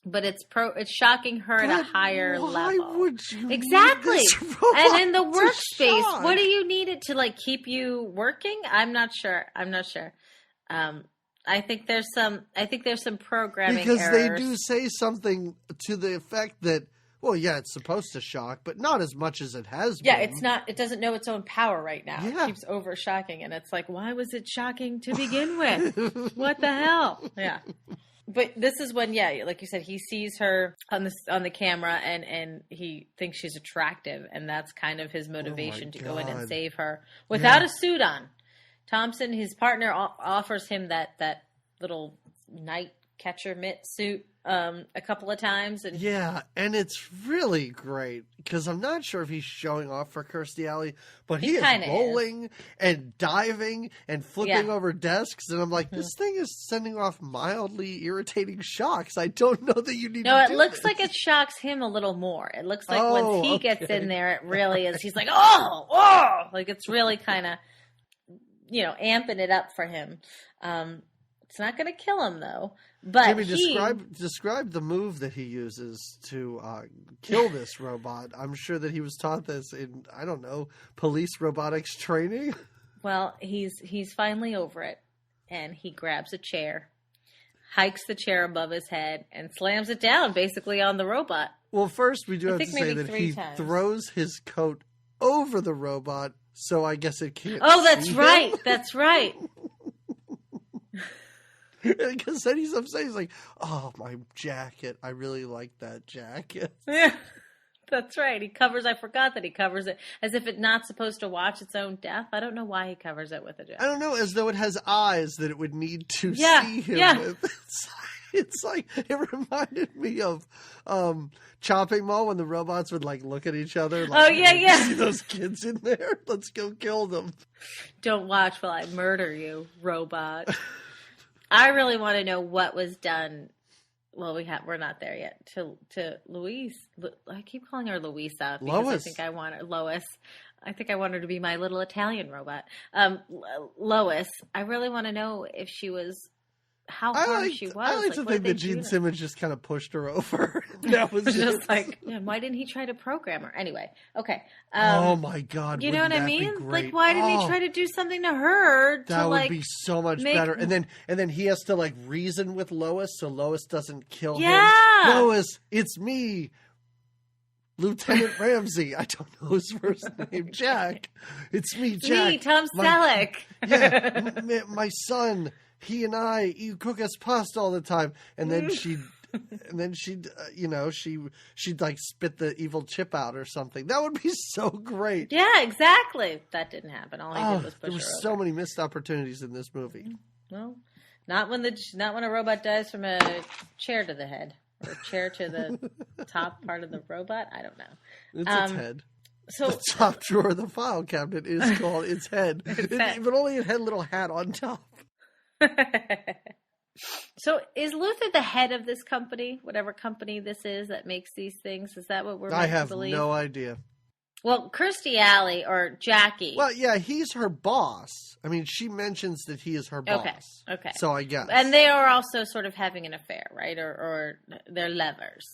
but it's shocking her at a higher level. Why would you exactly? Need this robot and in the workspace, shock? what do you need it to keep you working? I'm not sure. I think there's some programming because errors. they do say something to the effect that. Well, yeah, it's supposed to shock, but not as much as it has been. Yeah, it's not. It doesn't know its own power right now. Yeah. It keeps over shocking, and it's why was it shocking to begin with? What the hell? Yeah. But this is when, like you said, he sees her on the camera, and he thinks she's attractive, and that's kind of his motivation to go in and save her without a suit on. Thompson, his partner, offers him that little night catcher mitt suit a couple of times, and it's really great because I'm not sure if he's showing off for Kirstie Alley, but he is rolling and diving and flipping over desks, and I'm like, this thing is sending off mildly irritating shocks. I don't know that you need. No, it looks like it shocks him a little more. It looks like once he gets in there, it really is. He's like, it's really kind of amping it up for him. It's not going to kill him, though. But Jimmy, describe the move that he uses to kill this robot. I'm sure that he was taught this in, I don't know, police robotics training. Well, he's finally over it, and he grabs a chair, hikes the chair above his head, and slams it down basically on the robot. Well, first we do have to say that he throws his coat over the robot, so I guess it can't. Oh, that's right. That's right. Because then he's upset. He's like, "Oh, my jacket! I really like that jacket." Yeah, that's right. I forgot that he covers it as if it's not supposed to watch its own death. I don't know why he covers it with a jacket. I don't know, as though it has eyes that it would need to see him with. It's like, it reminded me of Chopping Mall when the robots would look at each other. See those kids in there? Let's go kill them. Don't watch while I murder you, robot. I really want to know what was done. Well, we're not there yet. To Louise, I keep calling her Louisa because Lois. I think I want her Lois. I think I want her to be my little Italian robot. Lois. I really want to know if she was how hard she was. I like to think that Gene Simmons just kind of pushed her over. That was just like, why didn't he try to program her? Anyway, okay. Oh my God. You know what I mean? Like, why didn't he try to do something to her? That would be so much better. And then he has to like reason with Lois so Lois doesn't kill him. Lois, it's me. Lieutenant Ramsey. I don't know his first name. Jack. It's me, Jack. Me, Tom Selleck. Yeah. My son. He and I, you cook us pasta all the time. And then she'd like spit the evil chip out or something. That would be so great. Yeah, exactly. That didn't happen. All he did was push her over. There were so many missed opportunities in this movie. Well, not when a robot dies from a chair to the head or a chair to the top part of the robot. I don't know. It's its head. So the top drawer of the file cabinet is called its head. But only it had a little hat on top. So is Luther the head of this company, whatever company this is that makes these things? Is that what we're meant to believe? I have no idea. Well, Kirstie Alley or Jackie. Well, yeah, he's her boss. I mean, she mentions that he is her boss. Okay. So I guess. And they are also sort of having an affair, right? Or they're lovers.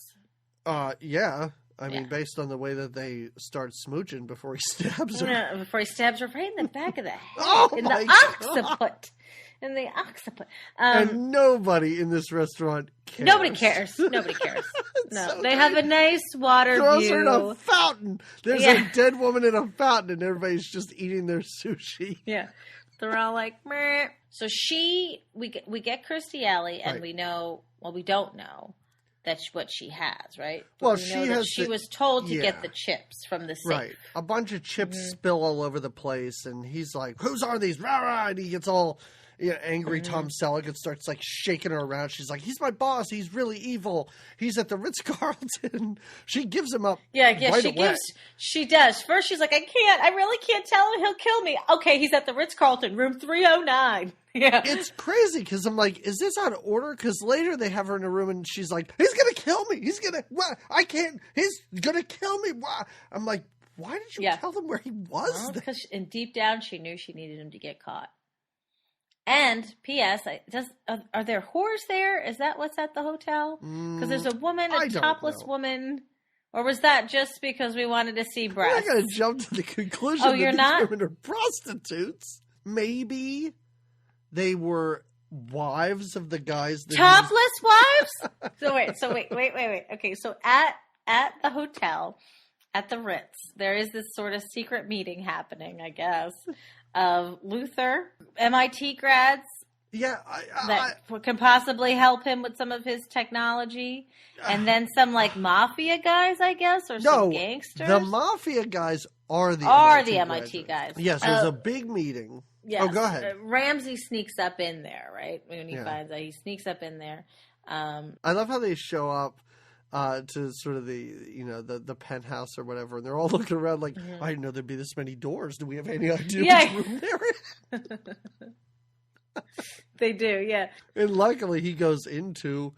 Yeah. I mean, based on the way that they start smooching before he stabs her. No, before he stabs her right in the back of the head. Occiput. In the occiput. And nobody in this restaurant cares. Nobody cares. No, so they have a nice water view. They're also in a fountain. There's a dead woman in a fountain, and everybody's just eating their sushi. Yeah. They're all like, meh. So we get Kirstie Alley, and we know, well, we don't know that's what she has, right? But well, she was told to get the chips from the safe. Right. A bunch of chips spill all over the place, and he's like, whose are these? Rah, rah, and he gets all angry Tom Selleck and starts like shaking her around. She's like, he's my boss. He's really evil. He's at the Ritz-Carlton. She gives him up. She does. First she's like, I really can't tell him. He'll kill me. Okay, he's at the Ritz-Carlton, room 309. Yeah. It's crazy because I'm like, is this out of order? Because later they have her in a room and she's like, he's going to kill me. He's going to, he's going to kill me. What? I'm like, why did you tell them where he was? Well, because deep down she knew she needed him to get caught. And P.S. Are there whores there? Is that what's at the hotel? Because there's a woman, a topless woman, or was that just because we wanted to see breasts? I'm not going to jump to the conclusion. Oh, you're not? These women are prostitutes. Maybe they were wives of the guys. Topless wives? So wait. Okay, so at the hotel, at the Ritz, there is this sort of secret meeting happening, I guess, of Luther, MIT grads. Yeah. That can possibly help him with some of his technology. And then some like mafia guys, I guess, or some gangsters. The mafia guys are the MIT guys. Yes, there's a big meeting. Yes. Oh, go ahead. Ramsey sneaks up in there, right? When he finds out, he sneaks up in there. I love how they show up to sort of the penthouse or whatever, and they're all looking around like, I didn't know there'd be this many doors. Do we have any idea which room they're in? They do, yeah. And luckily he goes into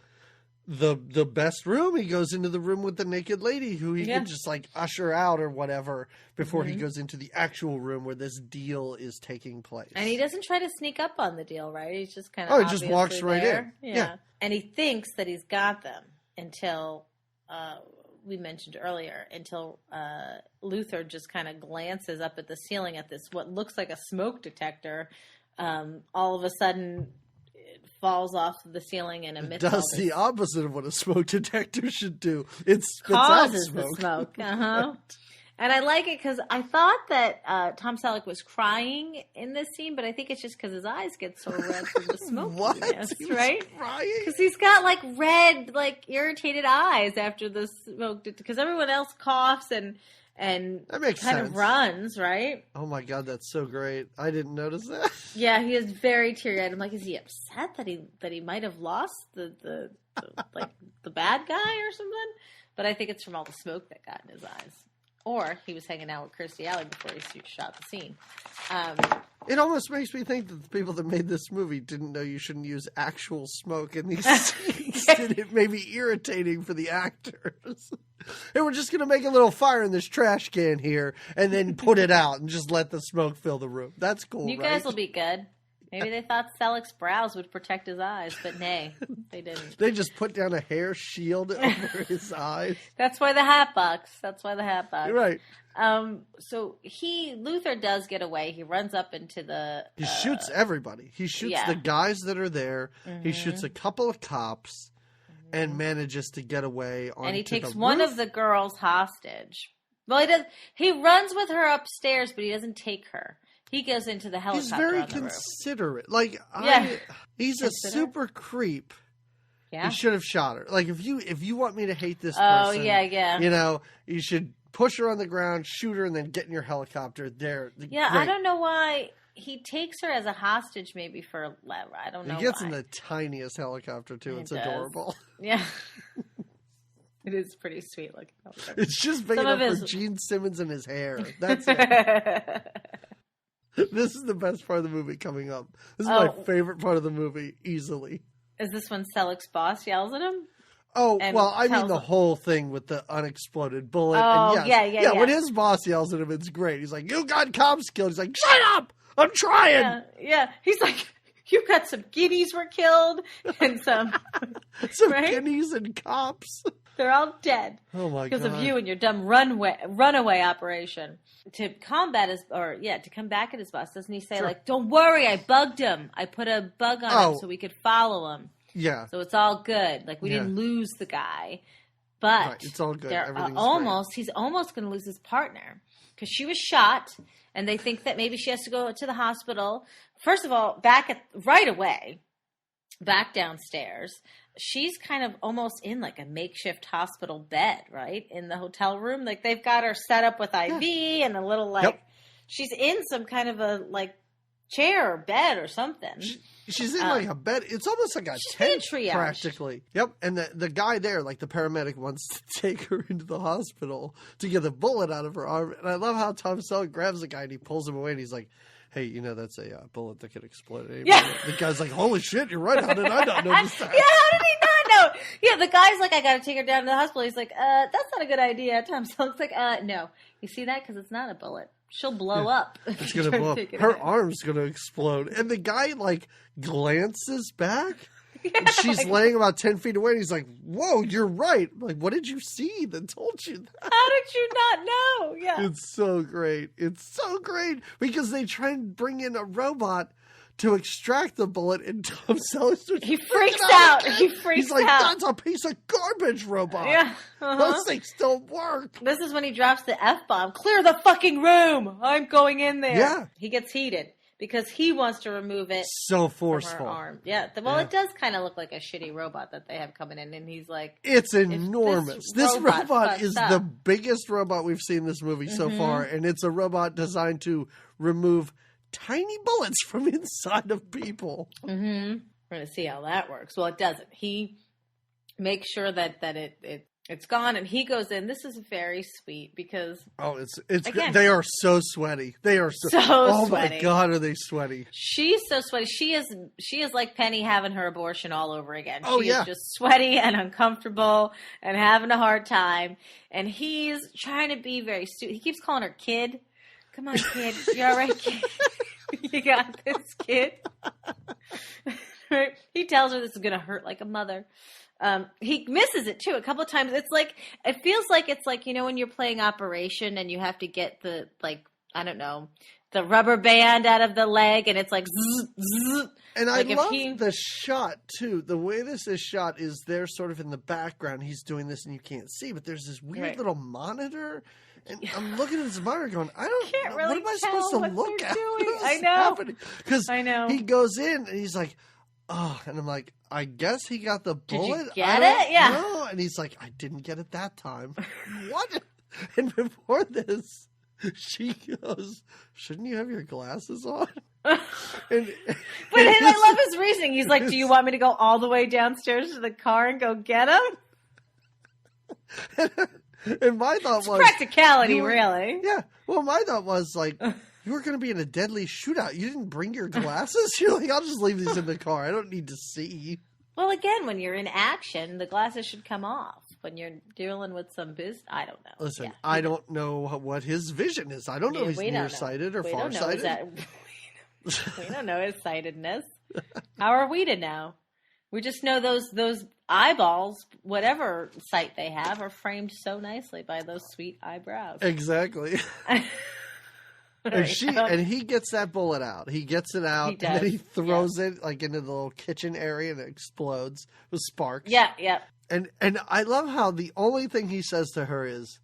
the best room. He goes into the room with the naked lady who he can just like usher out or whatever before he goes into the actual room where this deal is taking place. And he doesn't try to sneak up on the deal, right? He's just kind of he just walks right in. Yeah. And he thinks that he's got them until we mentioned earlier, until Luther just kind of glances up at the ceiling at this, what looks like a smoke detector. All of a sudden it falls off the ceiling and emits the opposite of what a smoke detector should do. It spits causes out smoke. The smoke. Uh-huh. And I like it because I thought that Tom Selleck was crying in this scene, but I think it's just because his eyes get so red from the smoke. What? Right? Crying? Because he's got like red, like irritated eyes after the smoke. Because everyone else coughs and that makes kind sense. of runs, right? Oh my God, that's so great! I didn't notice that. Yeah, he is very teary-eyed. I'm like, is he upset that he might have lost the bad guy or something? But I think it's from all the smoke that got in his eyes. Or he was hanging out with Kirstie Alley before he shot the scene. It almost makes me think that the people that made this movie didn't know you shouldn't use actual smoke in these scenes. And it may be irritating for the actors. And we're just going to make a little fire in this trash can here and then put it out and just let the smoke fill the room. That's cool, You guys will be good. Maybe they thought Selleck's brows would protect his eyes, but nay, they didn't. They just put down a hair shield over his eyes. That's why the hat box. Right. So Luther does get away. He runs up into the... He shoots everybody. He shoots the guys that are there. Mm-hmm. He shoots a couple of cops and manages to get away onto the roof. And he takes one of the girls hostage. Well, he does. He runs with her upstairs, but he doesn't take her. He goes into the helicopter. He's very considerate. Like, he's a super creep. Yeah. He should have shot her. Like, if you want me to hate this person, you know, you should push her on the ground, shoot her, and then get in your helicopter. There. Yeah, great. I don't know why he takes her as a hostage. Maybe for I don't know. He gets in the tiniest helicopter too. It's adorable. Yeah. It is pretty sweet looking. It's just big enough for Gene Simmons and his hair. That's it. This is the best part of the movie coming up. This is my favorite part of the movie, easily. Is this when Selleck's boss yells at him? Oh, well, I mean the whole thing with the unexploded bullet. Oh, and yeah. When his boss yells at him, it's great. He's like, "You got cops killed." He's like, "Shut up! I'm trying." Yeah. He's like, "You got some guineas were killed and some guineas and cops. They're all dead. Oh my god! Because of you and your dumb runaway operation." To combat to come back at his boss, doesn't he say like, "Don't worry, I bugged him. I put a bug on him so we could follow him. Yeah. So it's all good. Like we didn't lose the guy, but it's all good. He's almost going to lose his partner because she was shot, and they think that maybe she has to go to the hospital. First of all, right away, back downstairs. She's kind of almost in like a makeshift hospital bed, right? In the hotel room. Like they've got her set up with IV and a little she's in some kind of a like chair or bed or something. She's in like a bed. It's almost like a tent practically. Yep. And the guy there, like the paramedic, wants to take her into the hospital to get the bullet out of her arm. And I love how Tom Selleck grabs the guy and he pulls him away and he's like, "Hey, you know, that's a bullet that could explode." The guy's like, "Holy shit, you're right. How did I not notice that?" Yeah, how did he not know? Yeah, the guy's like, "I got to take her down to the hospital." He's like, "That's not a good idea." Tom Selleck's like, "No. You see that? Because it's not a bullet. She'll blow up." It's going to blow up. Her arm's going to explode. And the guy, like, glances back. Yeah, and she's laying about 10 feet away. And he's like, "Whoa, you're right." I'm like, what did you see that told you that? How did you not know? Yeah. It's so great. It's so great. Because they try and bring in a robot to extract the bullet, and Tom Selleck he freaks out. He's like, "That's a piece of garbage, robot. Yeah. Those things don't work." This is when he drops the F-bomb. "Clear the fucking room. I'm going in there." Yeah. He gets heated because he wants to remove it. So forceful. From her arm. Yeah. Well, it does kind of look like a shitty robot that they have coming in, and he's like... It's enormous. This robot is the biggest robot we've seen in this movie so far, and it's a robot designed to remove tiny bullets from inside of people. Mm-hmm. We're going to see how that works. Well, it doesn't. He makes sure that it's gone, and he goes in. This is very sweet because it's again, they are so sweaty. They are so sweaty. Oh my god, are they sweaty? She's so sweaty. She is like Penny having her abortion all over again. She is just sweaty and uncomfortable and having a hard time. And he's trying to be very he keeps calling her kid. "Come on, kid. You all right, kid? You got this, kid." He tells her this is going to hurt like a mother. He misses it too a couple of times. It's like, it feels like it's like, you know, when you're playing Operation and you have to get the, like, I don't know, the rubber band out of the leg and it's like zzz, zzz. And like I love the shot too. The way this is shot is they're sort of in the background. He's doing this and you can't see, but there's this weird little monitor. And I'm looking at this monitor going, I don't know. What am I supposed to look at? I know. Because he goes in and he's like, "Oh," and I'm like, "I guess he got the bullet." Did you get it? Yeah. No. And he's like, "I didn't get it that time." What? And before this, she goes, "Shouldn't you have your glasses on?" But I love his reasoning. He's like, "Do you want me to go all the way downstairs to the car and go get him?" And my thought was practicality, really. Yeah. Well, my thought was like, you were going to be in a deadly shootout. You didn't bring your glasses? You're like, "I'll just leave these in the car. I don't need to see." Well, again, when you're in action, the glasses should come off. When you're dealing with some business, I don't know. I don't know what his vision is. I don't know if he's nearsighted or farsighted. We don't know his sightedness. How are we to know? We just know those eyeballs, whatever sight they have, are framed so nicely by those sweet eyebrows. Exactly. And he gets that bullet out. He gets it out, and then he throws it like into the little kitchen area, and it explodes with sparks. Yeah. And I love how the only thing he says to her is,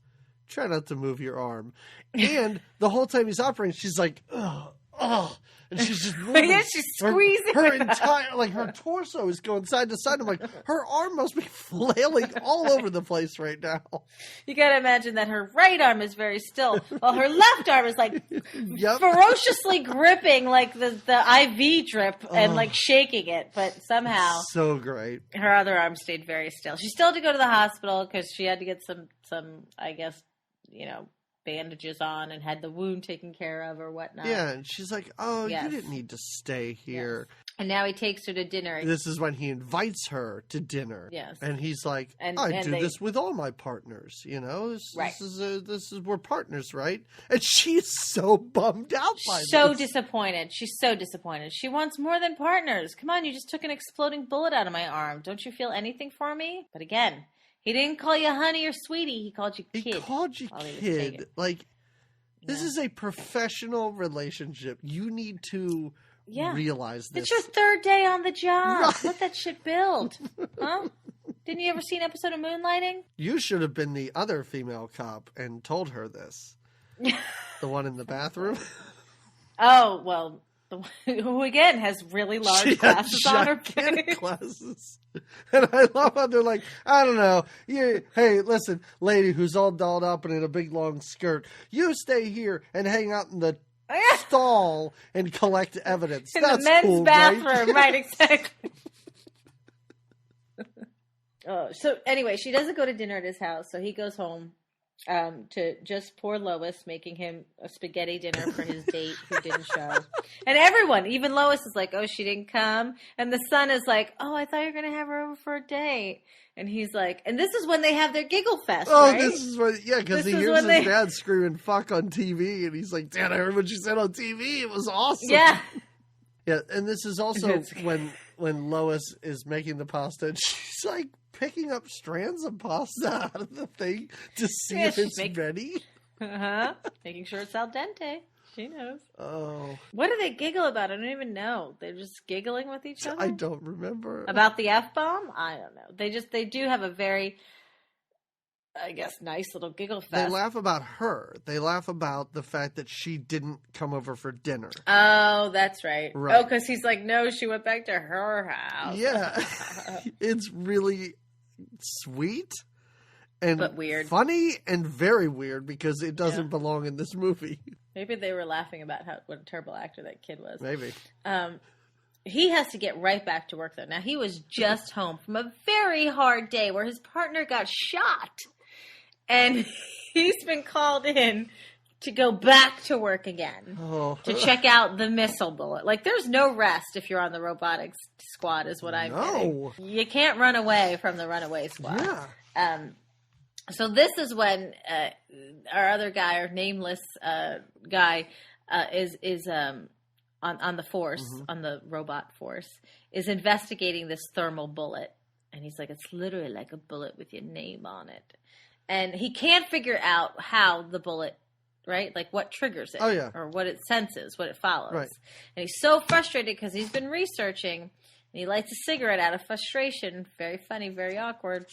"Try not to move your arm." And the whole time he's operating, she's like, "Oh." And she's just moving. Yeah, she's squeezing her entire, like, her torso is going side to side. I'm like, her arm must be flailing all over the place right now. You gotta imagine that her right arm is very still, while her left arm is like ferociously gripping like the IV drip and like shaking it. But somehow, so great. Her other arm stayed very still. She still had to go to the hospital because she had to get some, I guess, bandages on and had the wound taken care of or whatnot. Yeah, and she's like, "Oh, you didn't need to stay here." Yes. And now he takes her to dinner. This is when he invites her to dinner. Yes. And he's like, I do this with all my partners, This is we're partners, right? And she's so bummed out by this. So disappointed. She's so disappointed. She wants more than partners. Come on, you just took an exploding bullet out of my arm. Don't you feel anything for me? But again, he didn't call you honey or sweetie. He called you kid. He called you kid. Like, this is a professional relationship. You need to realize this. It's your third day on the job. Right. Let that shit build. Huh? Didn't you ever see an episode of Moonlighting? You should have been the other female cop and told her this. The one in the bathroom. Oh, well, who again has really large glasses on her face. Glasses. And I love how they're like, I don't know. Hey, listen, lady who's all dolled up and in a big long skirt, you stay here and hang out in the stall and collect evidence. In That's the men's cool, bathroom, right? Exactly. So anyway, she doesn't go to dinner at his house, so he goes home to just poor Lois, making him a spaghetti dinner for his date who didn't show. And everyone, even Lois, is like, "Oh, she didn't come." And the son is like, "Oh, I thought you were going to have her over for a date." And he's like, and this is when they have their giggle fest, right? This is when, because he hears his dad screaming "fuck" on TV, and he's like, "Dad, I heard what you said on TV. It was awesome." Yeah. Yeah, and this is also when Lois is making the pasta, and she's like picking up strands of pasta out of the thing to see if it's ready. Making sure it's al dente. She knows. Oh. What do they giggle about? I don't even know. They're just giggling with each other? I don't remember. About the F-bomb? I don't know. They do have a very, I guess, nice little giggle fest. They laugh about her. They laugh about the fact that she didn't come over for dinner. Oh, that's right. Oh, because he's like, no, she went back to her house. Yeah. It's really sweet and but weird. Funny and very weird because it doesn't belong in this movie. Maybe they were laughing about what a terrible actor that kid was. Maybe. He has to get right back to work, though. Now, he was just home from a very hard day where his partner got shot. And he's been called in to go back to work again to check out the missile bullet. Like, there's no rest if you're on the robotics squad, is what I'm getting. You can't run away from the runaway squad. Yeah. So this is when our other guy, our nameless guy, is on the force, on the robot force, is investigating this thermal bullet. And he's like, it's literally like a bullet with your name on it. And he can't figure out how the bullet, right? Like what triggers it. Oh, yeah. Or what it senses, what it follows. Right. And he's so frustrated because he's been researching. And he lights a cigarette out of frustration. Very funny, very awkward.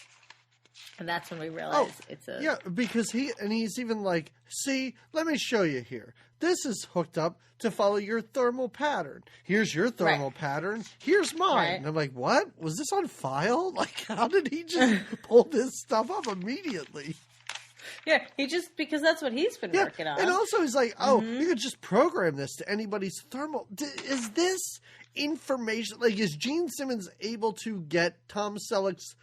And that's when we realize it's a... Yeah, because he's even like, see, let me show you here. This is hooked up to follow your thermal pattern. Here's your thermal pattern. Here's mine. Right. And I'm like, what? Was this on file? Like, how did he just pull this stuff up immediately? Yeah, because that's what he's been working on. And also he's like, you could just program this to anybody's thermal. Is this information, like, is Gene Simmons able to get Tom Selleck's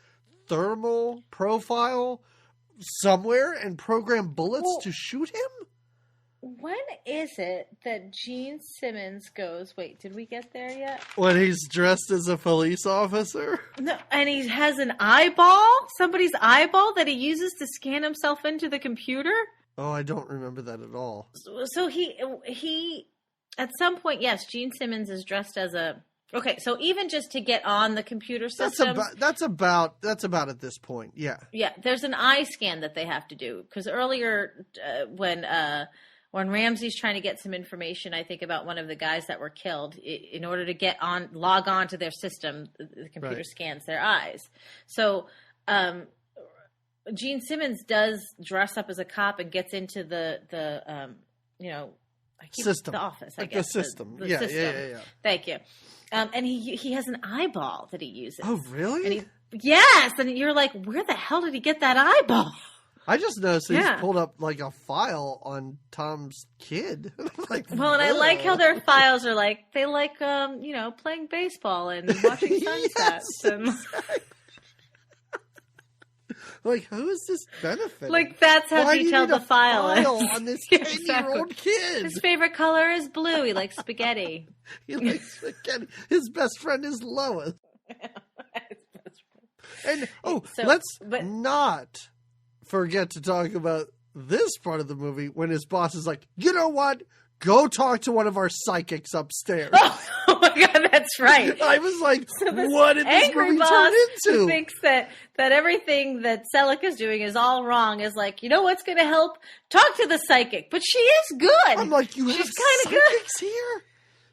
thermal profile somewhere and program bullets to shoot him? When is it that Gene Simmons goes, wait, did we get there yet? When he's dressed as a police officer? No, and he has an eyeball? Somebody's eyeball that he uses to scan himself into the computer? Oh, I don't remember that at all. So he at some point, yes, Gene Simmons is dressed as a... Okay, so even just to get on the computer system... That's about at this point, yeah. Yeah, there's an eye scan that they have to do. Because earlier when Ramsey's trying to get some information, I think, about one of the guys that were killed, in order to log on to their system, the computer scans their eyes. So Gene Simmons does dress up as a cop and gets into the system. The office, I like guess. The system. The yeah, system. yeah. Thank you. And he has an eyeball that he uses. Oh, really? Yes. And you're like, where the hell did he get that eyeball? I just noticed he's pulled up like a file on Tom's kid. Like, well, and I like how their files are like, they like, playing baseball and watching sunsets. And like, who is this benefiting? Like, that's how detailed the file is. On this 10-year-old kid. His favorite color is blue. He likes spaghetti. He likes spaghetti. His best friend is Lois. And, let's not forget to talk about this part of the movie when his boss is like, you know what? Go talk to one of our psychics upstairs. Oh my God, that's right. I was like, what did this movie turn into? Who thinks that everything that Selleck is doing is all wrong is like, you know what's going to help? Talk to the psychic. But she is good. I'm like, she's have psychics here?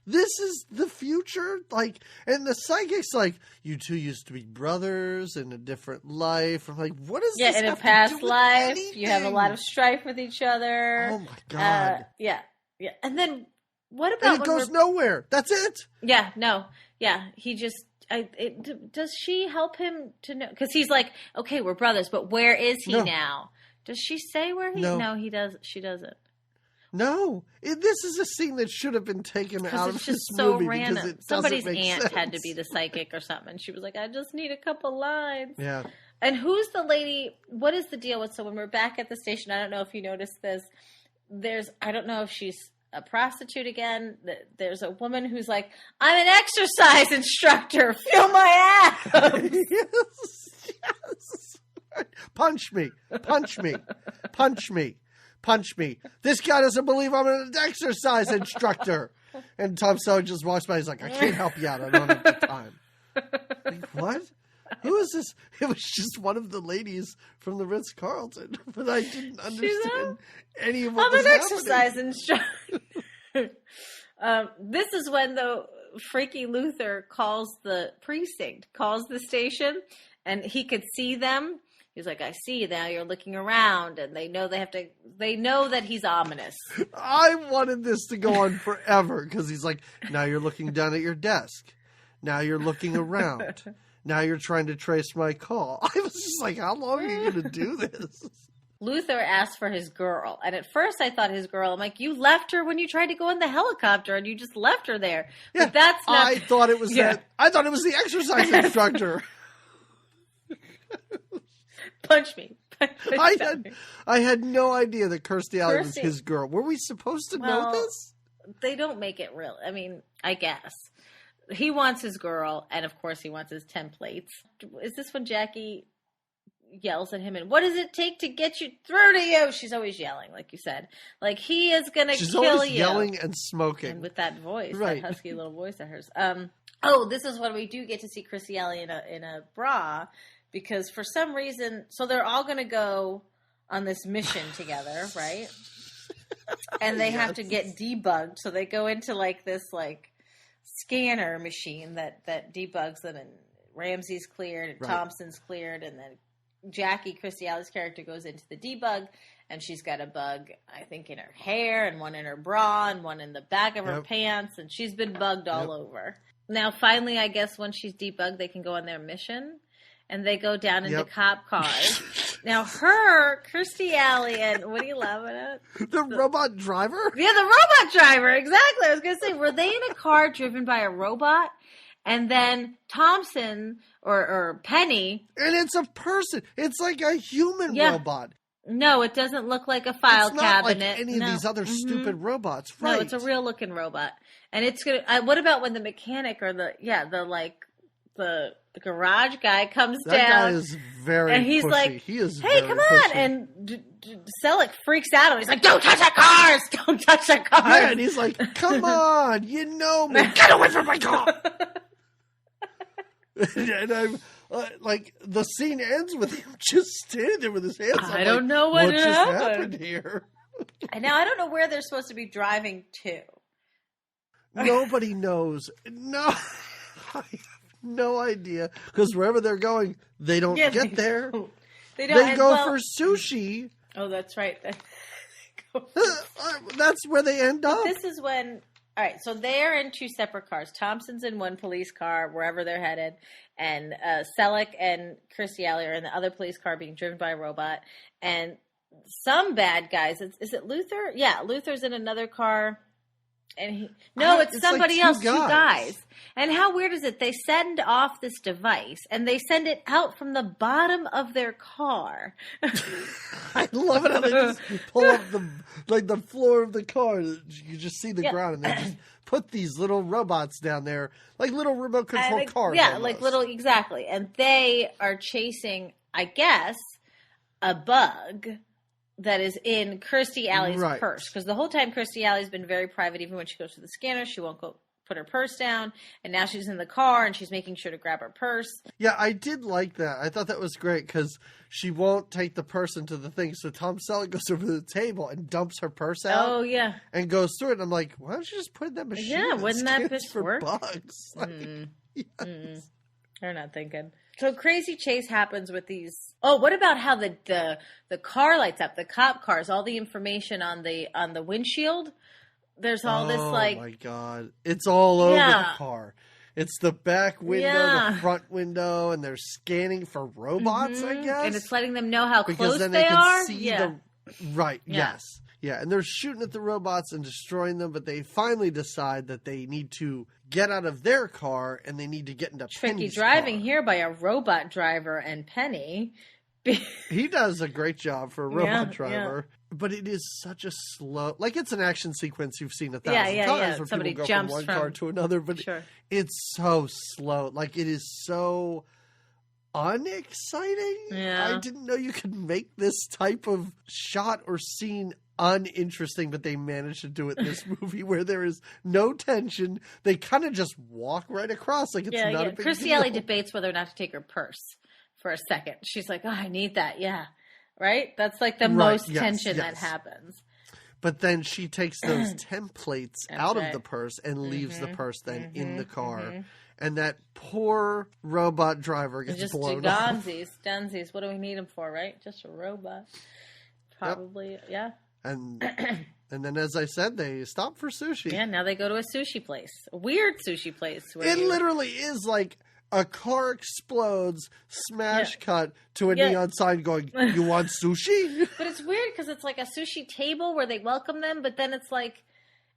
This is the future? Like, and the psychic's like, you two used to be brothers in a different life. I'm like, what is this? Yeah, in a past life, you have a lot of strife with each other. Oh my God. Yeah. And then what about... And it goes nowhere. That's it. Yeah, no. Yeah, he just... does she help him to know? Because he's like, okay, we're brothers, but where is he now? Does she say where he... No, he does. She doesn't. No. This is a scene that should have been taken out of this movie. Because it's just so random. Because it Somebody's doesn't make aunt sense. had to be the psychic or something. She was like, I just need a couple lines. Yeah. And who's the lady... What is the deal with... So when we're back at the station, I don't know if you noticed this. I don't know if she's a prostitute again. There's a woman who's like, I'm an exercise instructor. Feel my abs. Yes. Punch me. This guy doesn't believe I'm an exercise instructor. And Tom Selleck just walks by. He's like, I can't help you out. I don't have the time. Like, what? Who is this? It was just one of the ladies from the Ritz-Carlton. But I didn't understand any of what was happening. I'm an exercise instructor. This is when the Freaky Luther calls the precinct, calls the station, and he could see them. He's like, I see you now. You're looking around, and they know that he's ominous. I wanted this to go on forever because he's like, now you're looking down at your desk. Now you're looking around. Now you're trying to trace my call. I was just like, how long are you going to do this? Luther asked for his girl. And at first I thought his girl, I'm like, you left her when you tried to go in the helicopter and you just left her there. Yeah, but that's not. I thought it was that. I thought it was the exercise instructor. Punch me. I had no idea that Kirstie Alley was his girl. Were we supposed to know this? They don't make it real. I mean, I guess. He wants his girl, and of course he wants his templates. Is this when Jackie yells at him, and what does it take to get you through to you? She's always yelling, like you said. Like, he is going to kill you. She's always yelling and smoking. And with that voice, right. That husky little voice of hers. This is when we do get to see Kirstie Alley in a bra, because for some reason, so they're all going to go on this mission together, right? And they have to get debugged, so they go into like this scanner machine that debugs them, and Ramsey's cleared and Thompson's cleared, and then Jackie, Kirstie Alley's character, goes into the debug, and she's got a bug, I think, in her hair, and one in her bra, and one in the back of her pants, and she's been bugged all over. Now, finally, I guess when she's debugged, they can go on their mission, and they go down into cop cars. Now, Kirstie Alley, and what are you laughing at? The robot driver? Yeah, the robot driver, exactly. I was going to say, were they in a car driven by a robot? And then Thompson or Penny. And it's a person. It's like a human robot. No, it doesn't look like a file cabinet. Like any of these other stupid robots. Right. No, it's a real looking robot. And it's going to, what about when the mechanic or the the garage guy comes that down. That guy is very and he's pushy. like, he is hey, very come on. pushy. And Selleck freaks out. He's like, don't touch the cars. Don't touch the cars. Yeah, and he's like, come on. You know me. Get away from my car. And I'm like, the scene ends with him just standing there with his hands up. I don't know what just happened here. Now, I don't know where they're supposed to be driving to. Nobody knows. No, I have no idea. Because wherever they're going, they don't get there. They go for sushi. Oh, that's right. That's where they end up. This is when... All right, so they're in two separate cars. Thompson's in one police car, wherever they're headed, and Selleck and Kirstie Alley are in the other police car being driven by a robot. And some bad guys, is it Luther? Yeah, Luther's in another car. And it's somebody else, two guys. And how weird is it? They send off this device, and they send it out from the bottom of their car. I love it how they just pull up the floor of the car. You just see the ground, and they just put these little robots down there, like little remote control cars. Yeah, almost. like little, exactly. And they are chasing, I guess, a bug that is in Kirstie Alley's purse. Because the whole time Kirstie Alley's been very private. Even when she goes to the scanner, she won't go put her purse down. And now she's in the car and she's making sure to grab her purse. Yeah, I did like that. I thought that was great because she won't take the purse into the thing. So Tom Selleck goes over to the table and dumps her purse out. Oh, yeah. And goes through it. And I'm like, why don't you just put it in that machine? Yeah, wouldn't that bitch for work? Bugs? Like, yes. They're not thinking. So crazy chase happens with these. Oh, what about how the car lights up? The cop cars, all the information on the windshield. There's all this like. Oh my god! It's all over the car. It's the back window, the front window, and they're scanning for robots. I guess, and it's letting them know how because close then they can are. See yes. Yeah, and they're shooting at the robots and destroying them, but they finally decide that they need to get out of their car and they need to get into Penny's driving car. Here by a robot driver and Penny. He does a great job for a robot driver, but it is such a slow, like it's an action sequence you've seen 1,000 times where somebody people go jumps from one car to another, but it's so slow. Like it is so unexciting. Yeah. I didn't know you could make this type of shot or scene uninteresting, but they managed to do it in this movie where there is no tension. They kind of just walk right across like it's not a big Kirstie deal. Alley debates whether or not to take her purse for a second. She's like, oh, I need that. Yeah. Right? That's like the most tension that happens. But then she takes those templates out of the purse and leaves the purse then in the car. And that poor robot driver gets blown off. Dunsies. What do we need him for, right? Just a robot. Probably, yeah. And then, as I said, they stop for sushi. Yeah, now they go to a sushi place. A weird sushi place. It literally is like a car explodes, smash cut to a neon sign going, you want sushi? But it's weird because it's like a sushi table where they welcome them, but then it's like,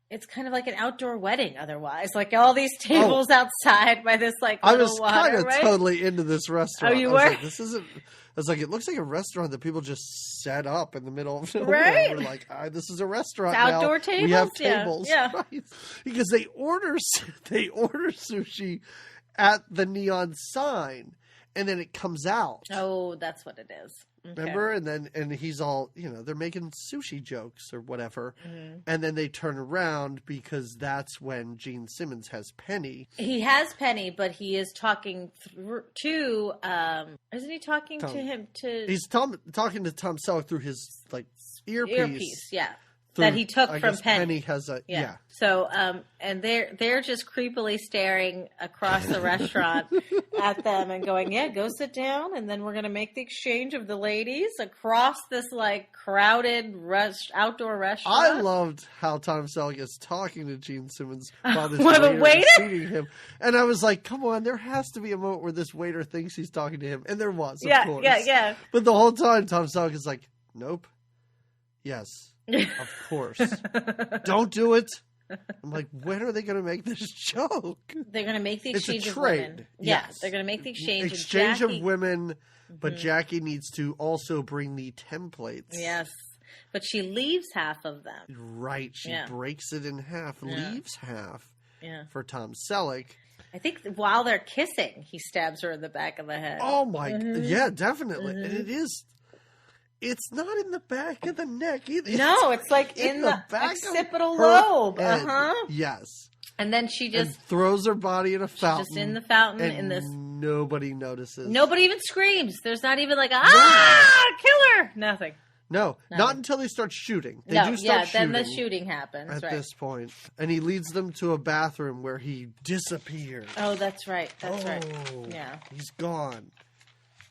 it's kind of like an outdoor wedding otherwise. Like all these tables outside by this like little water, I was kind of totally into this restaurant. Oh, you were? Like, this isn't... I was like, it looks like a restaurant that people just set up in the middle of nowhere. Right? We're like, this is a restaurant it's now. Outdoor tables? We have tables. Yeah. Right? Because they order sushi at the neon sign, and then it comes out. Oh, that's what it is. Okay. Remember? And he's all, they're making sushi jokes or whatever. Mm-hmm. And then they turn around because that's when Gene Simmons has Penny. He has Penny, but he is talking to, isn't he talking to him? He's talking to Tom Selleck through his, like, earpiece. Yeah. That he took from Penny. Penny has a So and they're just creepily staring across the restaurant at them and going, yeah, go sit down, and then we're gonna make the exchange of the ladies across this like crowded outdoor restaurant. I loved how Tom Selleck is talking to Gene Simmons while this waiter is seating him, and I was like, come on, there has to be a moment where this waiter thinks he's talking to him, and there was, of course. Yeah. But the whole time, Tom Selleck is like, nope, yes. Of course. Don't do it. I'm like, when are they going to make this joke? They're going to make the exchange of women. Yes. Yeah, they're going to make the exchange. Exchange of women, but Jackie needs to also bring the templates. Yes. But she leaves half of them. Right. She breaks it in half, leaves half for Tom Selleck. I think while they're kissing, he stabs her in the back of the head. Oh my, yeah, definitely. And it's not in the back of the neck either. No, it's like in the occipital lobe. Yes. And then she just throws her body in a fountain. Just in the fountain, and in this. Nobody notices. Nobody even screams. There's not even like killer. Nothing. No, not until they start shooting. They do start shooting. Then the shooting happens. At this point. And he leads them to a bathroom where he disappears. Oh, that's right. That's right. Yeah. He's gone.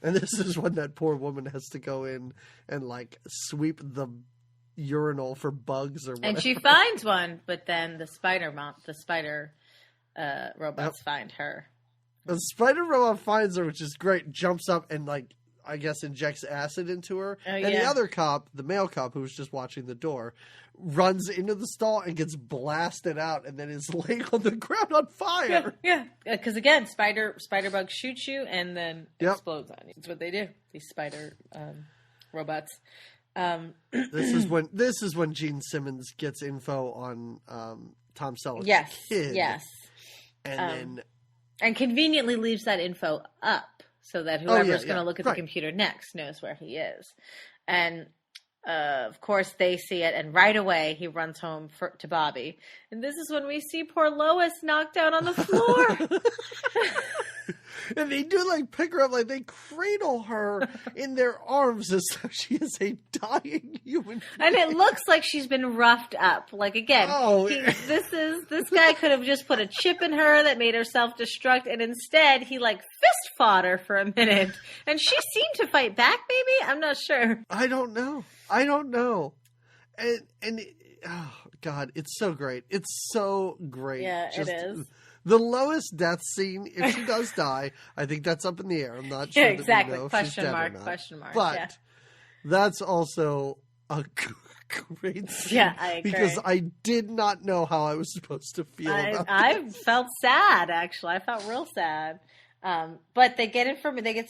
And this is when that poor woman has to go in and, like, sweep the urinal for bugs or whatever. And she finds one, but then the spider robots find her. The spider robot finds her, which is great, jumps up and, like, I guess injects acid into her. And the other cop, the male cop who was just watching the door, runs into the stall and gets blasted out and then is laying on the ground on fire. Yeah. Because again, spider bugs shoot you and then explodes on you. That's what they do. These spider robots. This is when Gene Simmons gets info on Tom Selleck's kid. Yes. And conveniently leaves that info up. So that whoever's going to look at the computer next knows where he is. And, of course, they see it. And right away, he runs home to Bobby. And this is when we see poor Lois knocked out on the floor. And they do, like, pick her up. Like, they cradle her in their arms as though she is a dying human being. And it looks like she's been roughed up. Like, again, this guy could have just put a chip in her that made her self-destruct. And instead, he, like, fist fought her for a minute. And she seemed to fight back, maybe? I'm not sure. I don't know. And oh, God, it's so great. It's so great. Yeah, it is. The Lois death scene, if she does die, I think that's up in the air. I'm not sure that we know if she's dead or not. Question mark. But that's also a great scene. Yeah, I agree. Because I did not know how I was supposed to feel about it. I felt sad, actually. I felt real sad. But they get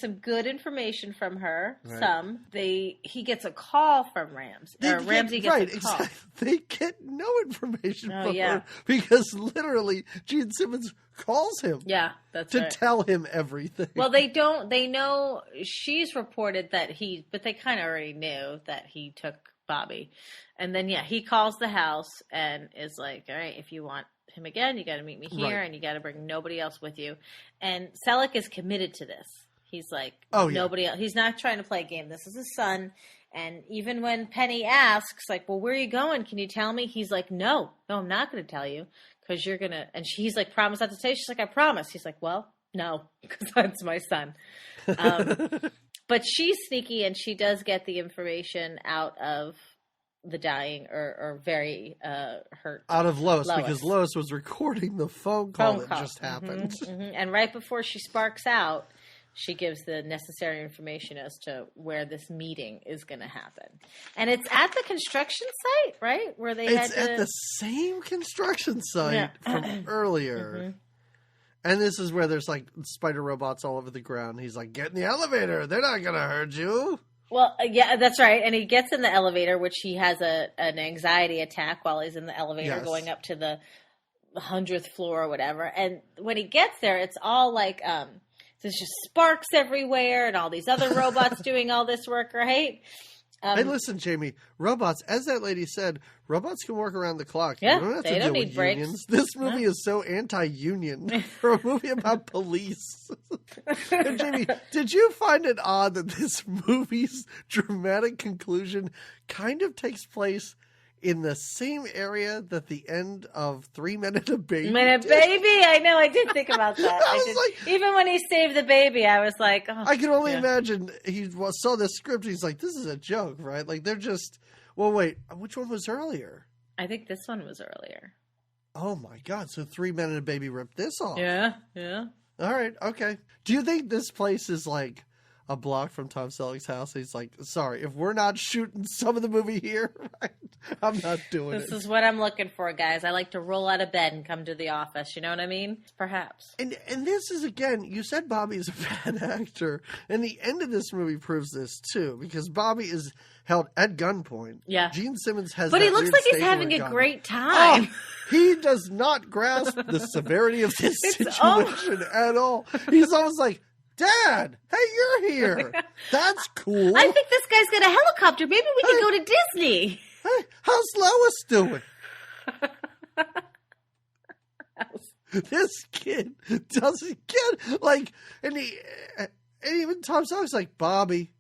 some good information from her. Right. He gets a call from Ramsey. Ramsey gets a call. Exactly. They get no information from her because literally Gene Simmons calls him. Yeah, that's to tell him everything. Well, they don't. They know she's reported that but they kind of already knew that he took Bobby, and then he calls the house and is like, "All right, if you want him again, you got to meet me here, and you got to bring nobody else with you." And Selleck is committed to this. He's like, nobody else. He's not trying to play a game. This is his son. And even when Penny asks, like, "Well, where are you going? Can you tell me?" He's like, no, I'm not going to tell you because you're going to. And he's like, "Promise not to tell you." She's like, "I promise." He's like, "Well, no, because that's my son." But she's sneaky, and she does get the information out of the dying or very hurt out of Lois because Lois was recording the phone call that just happened. And right before she sparks out, she gives the necessary information as to where this meeting is going to happen. And it's at the construction site, right? Where it's at the same construction site from earlier. And this is where there's like spider robots all over the ground. He's like, "Get in the elevator. They're not going to hurt you." Well, yeah, that's right. And he gets in the elevator, which he has an anxiety attack while he's in the elevator going up to the 100th floor or whatever. And when he gets there, it's all like there's just sparks everywhere and all these other robots doing all this work, right? Hey, listen, Jamie, robots, as that lady said, robots can work around the clock. Yeah, you don't have to deal with unions. This movie is so anti-union for a movie about police. And Jamie, did you find it odd that this movie's dramatic conclusion kind of takes place in the same area that the end of 3 Men and a Baby I know, I did think about that. Even when he saved the baby, I was like, oh. I can only imagine he saw the script. He's like, this is a joke, right? Like, they're just, well, wait, which one was earlier? I think this one was earlier. Oh, my God. So 3 Men and a Baby ripped this off. Yeah. All right. Okay. Do you think this place is like a block from Tom Selleck's house. He's like, sorry, if we're not shooting some of the movie here, right, I'm not doing This is what I'm looking for, guys. I like to roll out of bed and come to the office. You know what I mean? Perhaps. And this is, again, you said Bobby is a bad actor. And the end of this movie proves this, too, because Bobby is held at gunpoint. Yeah. Gene Simmons has But he looks like he's having a great time. Oh, he does not grasp the severity of this situation at all. He's almost like, Dad, hey, you're here. That's cool. I think this guy's got a helicopter. Maybe we can go to Disney. Hey, how's Lois doing? This kid doesn't get, like, and even Tom Selleck's like, Bobby,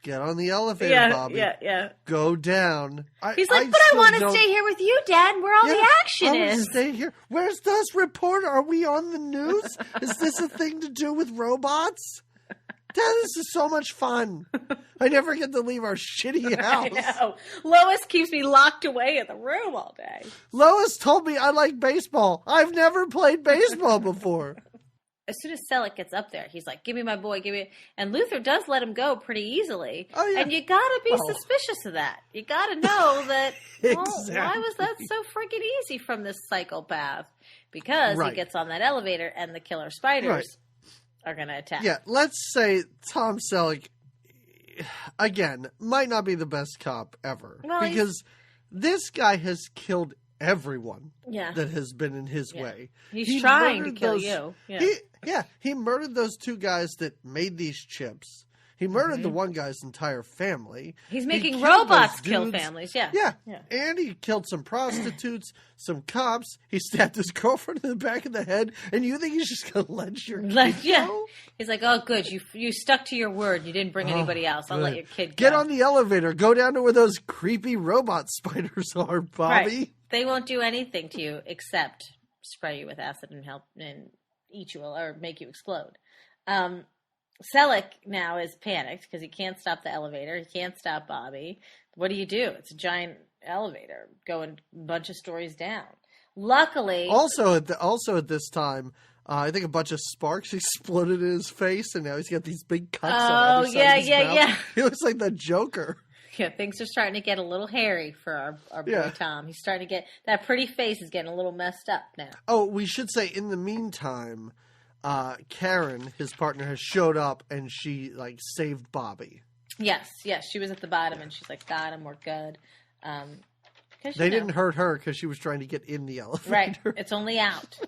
get on the elevator, Bobby. Yeah. Go down. He's like, but I want to stay here with you, Dad, where all the action is. Stay here. Where's this reporter? Are we on the news? Is this a thing to do with robots? Dad, this is so much fun. I never get to leave our shitty house. I know. Lois keeps me locked away in the room all day. Lois told me I like baseball. I've never played baseball before. As soon as Selleck gets up there, he's like, give me my boy, give me... And Luther does let him go pretty easily. Oh, yeah. And you gotta be suspicious of that. You gotta know that, Exactly. why was that so freaking easy from this psychopath? Because he gets on that elevator and the killer spiders are gonna attack. Yeah, let's say Tom Selleck, again, might not be the best cop ever. Well, because this guy has killed everyone Yeah. that has been in his way. He's trying to kill you. Yeah. He murdered those two guys that made these chips. He murdered the one guy's entire family. He's making robots kill families. Yeah. And he killed some prostitutes, some cops. He stabbed his girlfriend in the back of the head. And you think he's just going to let your kid go? He's like, oh, good. You stuck to your word. You didn't bring anybody else. I'll let your kid go. Get on the elevator. Go down to where those creepy robot spiders are, Bobby. Right. They won't do anything to you except spray you with acid and eat you or make you explode. Selleck now is panicked because he can't stop the elevator. He can't stop Bobby. What do? It's a giant elevator going a bunch of stories down. Luckily, also at this time, I think a bunch of sparks exploded in his face, and now he's got these big cuts on either side of his mouth. Yeah. He looks like the Joker. Yeah, things are starting to get a little hairy for our boy Tom. He's starting to get that pretty face is getting a little messed up now. Oh, we should say in the meantime, Karen, his partner, has showed up and she saved Bobby. Yes, she was at the bottom and she's like, "Got him, we're good." They didn't hurt her because she was trying to get in the elevator. Right, it's only out.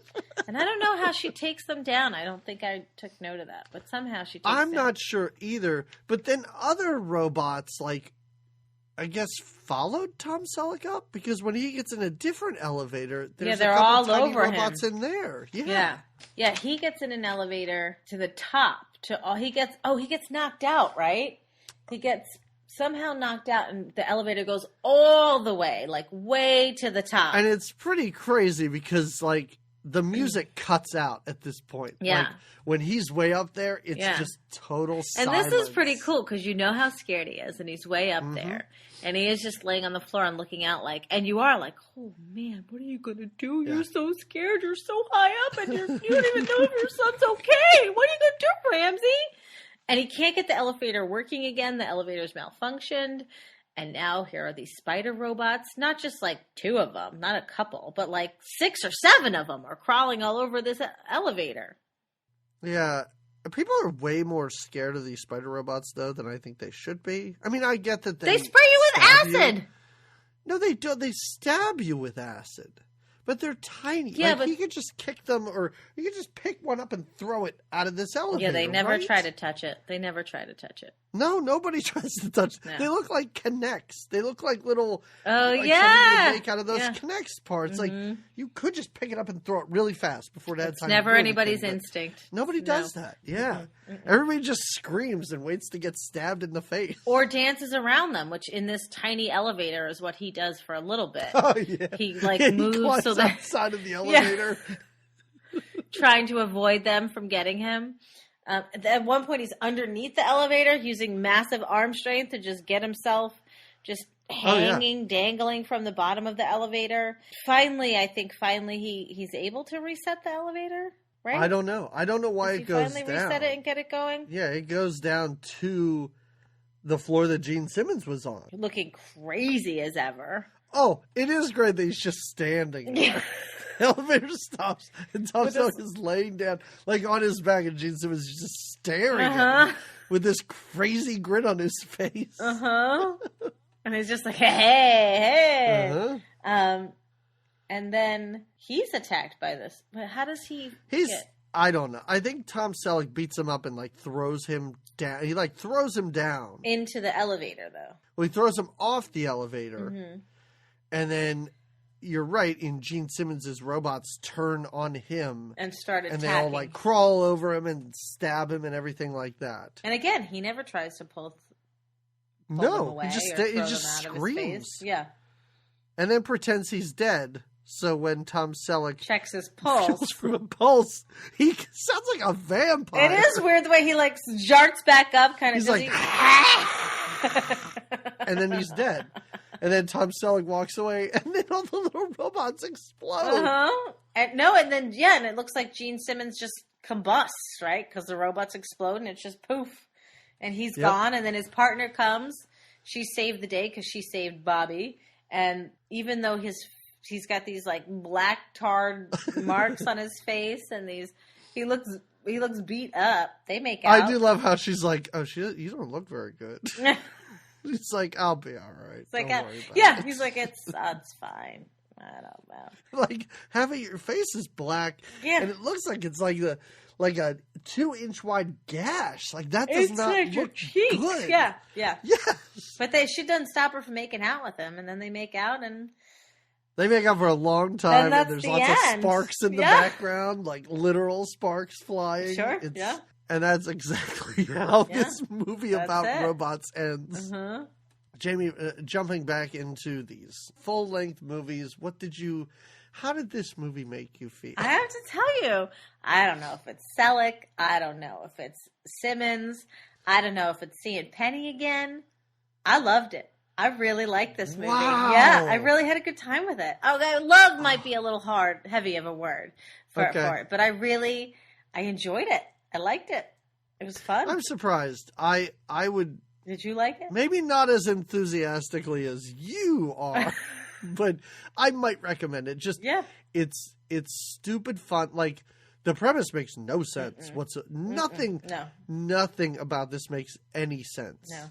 And I don't know how she takes them down. I don't think I took note of that, but somehow she takes I'm them. not sure either. But then other robots I guess followed Tom Selleck up because when he gets in a different elevator, there's they're a couple all tiny over robots him. in there. Yeah. He gets in an elevator to the top. He gets knocked out, right? He gets somehow knocked out, and the elevator goes all the way, way to the top. And it's pretty crazy because the music cuts out at this point. Yeah. When he's way up there, it's just total silence. And this is pretty cool because you know how scared he is, and he's way up there. And he is just laying on the floor and looking out and you are like, oh man, what are you going to do? Yeah. You're so scared. You're so high up and you don't even know if your son's okay. What are you going to do, Ramsey? And he can't get the elevator working again. The elevator's malfunctioned. And now here are these spider robots, not just two of them, not a couple, but 6 or 7 of them are crawling all over this elevator. Yeah. People are way more scared of these spider robots, though, than I think they should be. I mean, I get that they spray you with acid. No, they don't. They stab you with acid. But they're tiny. Yeah, but you could just kick them, or you could just pick one up and throw it out of this elevator. Yeah, they never right? try to touch it. No, nobody tries to touch it. No. They look like Connects. They look like little. Oh, something yeah. you make out of those Connects parts. You could just pick it up and throw it really fast before it had time. Never to do anybody's anything, instinct. Nobody does that. Yeah, everybody just screams and waits to get stabbed in the face or dances around them, which in this tiny elevator is what he does for a little bit. Oh yeah, he moves so that outside of the elevator, trying to avoid them from getting him. At one point, he's underneath the elevator using massive arm strength to just get himself just dangling from the bottom of the elevator. Finally, he's able to reset the elevator. right? I don't know. I don't know why it goes down. Finally reset it and get it going? Yeah, it goes down to the floor that Gene Simmons was on. Looking crazy as ever. Oh, it is great that he's just standing there. The elevator stops, and Tom Selleck is laying down, like on his back, and Gene Simmons is just staring at him with this crazy grin on his face. And he's just like, hey. And then he's attacked by this. But how does he I don't know. I think Tom Selleck beats him up and like throws him down. He like throws him down. Into the elevator, though. Well, he throws him off the elevator. And then you're right. In Gene Simmons' robots turn on him and start attacking. And they all like crawl over him and stab him and everything like that. And again, he never tries to pull them away. He just screams. Yeah. And then pretends he's dead. So when Tom Selleck checks his pulse, from a pulse, he sounds like a vampire. It is weird the way he like jarts back up, kind of. He's like, and then he's dead. And then Tom Selleck walks away, and then all the little robots explode. And it looks like Gene Simmons just combusts, right? Because the robots explode, and it's just poof, and he's gone. And then his partner comes. She saved the day because she saved Bobby. And even though he's got these like black tarred marks on his face, and he looks beat up. They make out. I do love how she's like, "Oh, you don't look very good." He's like, "I'll be all right." It's like, it. He's like, it's fine. I don't know. Like having your face is black, and it looks like it's like a 2-inch wide gash. Like that does not like look good. Yeah. Yes. But she doesn't stop her from making out with him, and then they make out and. They make out for a long time, and there's lots of sparks in the background, like literal sparks flying. Sure, And that's exactly how this movie about robots ends. Jamie, jumping back into these full-length movies, how did this movie make you feel? I have to tell you, I don't know if it's Selleck, I don't know if it's Simmons, I don't know if it's seeing Penny again. I loved it. I really liked this movie. Wow. Yeah, I really had a good time with it. Okay, love might be a little heavy of a word for it, but I enjoyed it. I liked it. It was fun. I'm surprised. I would. Did you like it? Maybe not as enthusiastically as you are, but I might recommend it. Just it's stupid fun. Like the premise makes no sense whatsoever. Nothing about this makes any sense. No.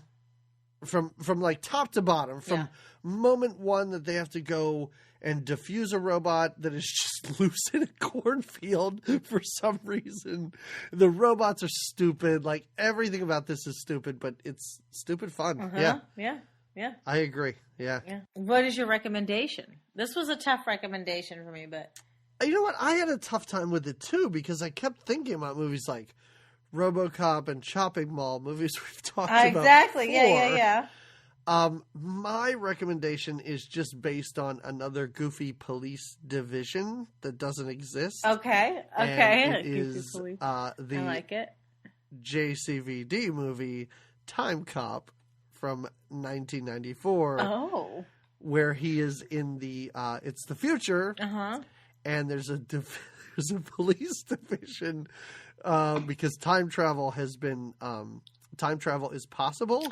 From like top to bottom, from moment one that they have to go and defuse a robot that is just loose in a cornfield for some reason. The robots are stupid. Like everything about this is stupid, but it's stupid fun. Yeah. I agree. Yeah. What is your recommendation? This was a tough recommendation for me, but you know what? I had a tough time with it too because I kept thinking about movies like RoboCop and Chopping Mall, movies we've talked about exactly. before. Yeah. My recommendation is just based on another goofy police division that doesn't exist. Okay. And it is the I like it. JCVD movie Time Cop from 1994. Oh. Where he is in it's the future. And there's a police division because time travel is possible.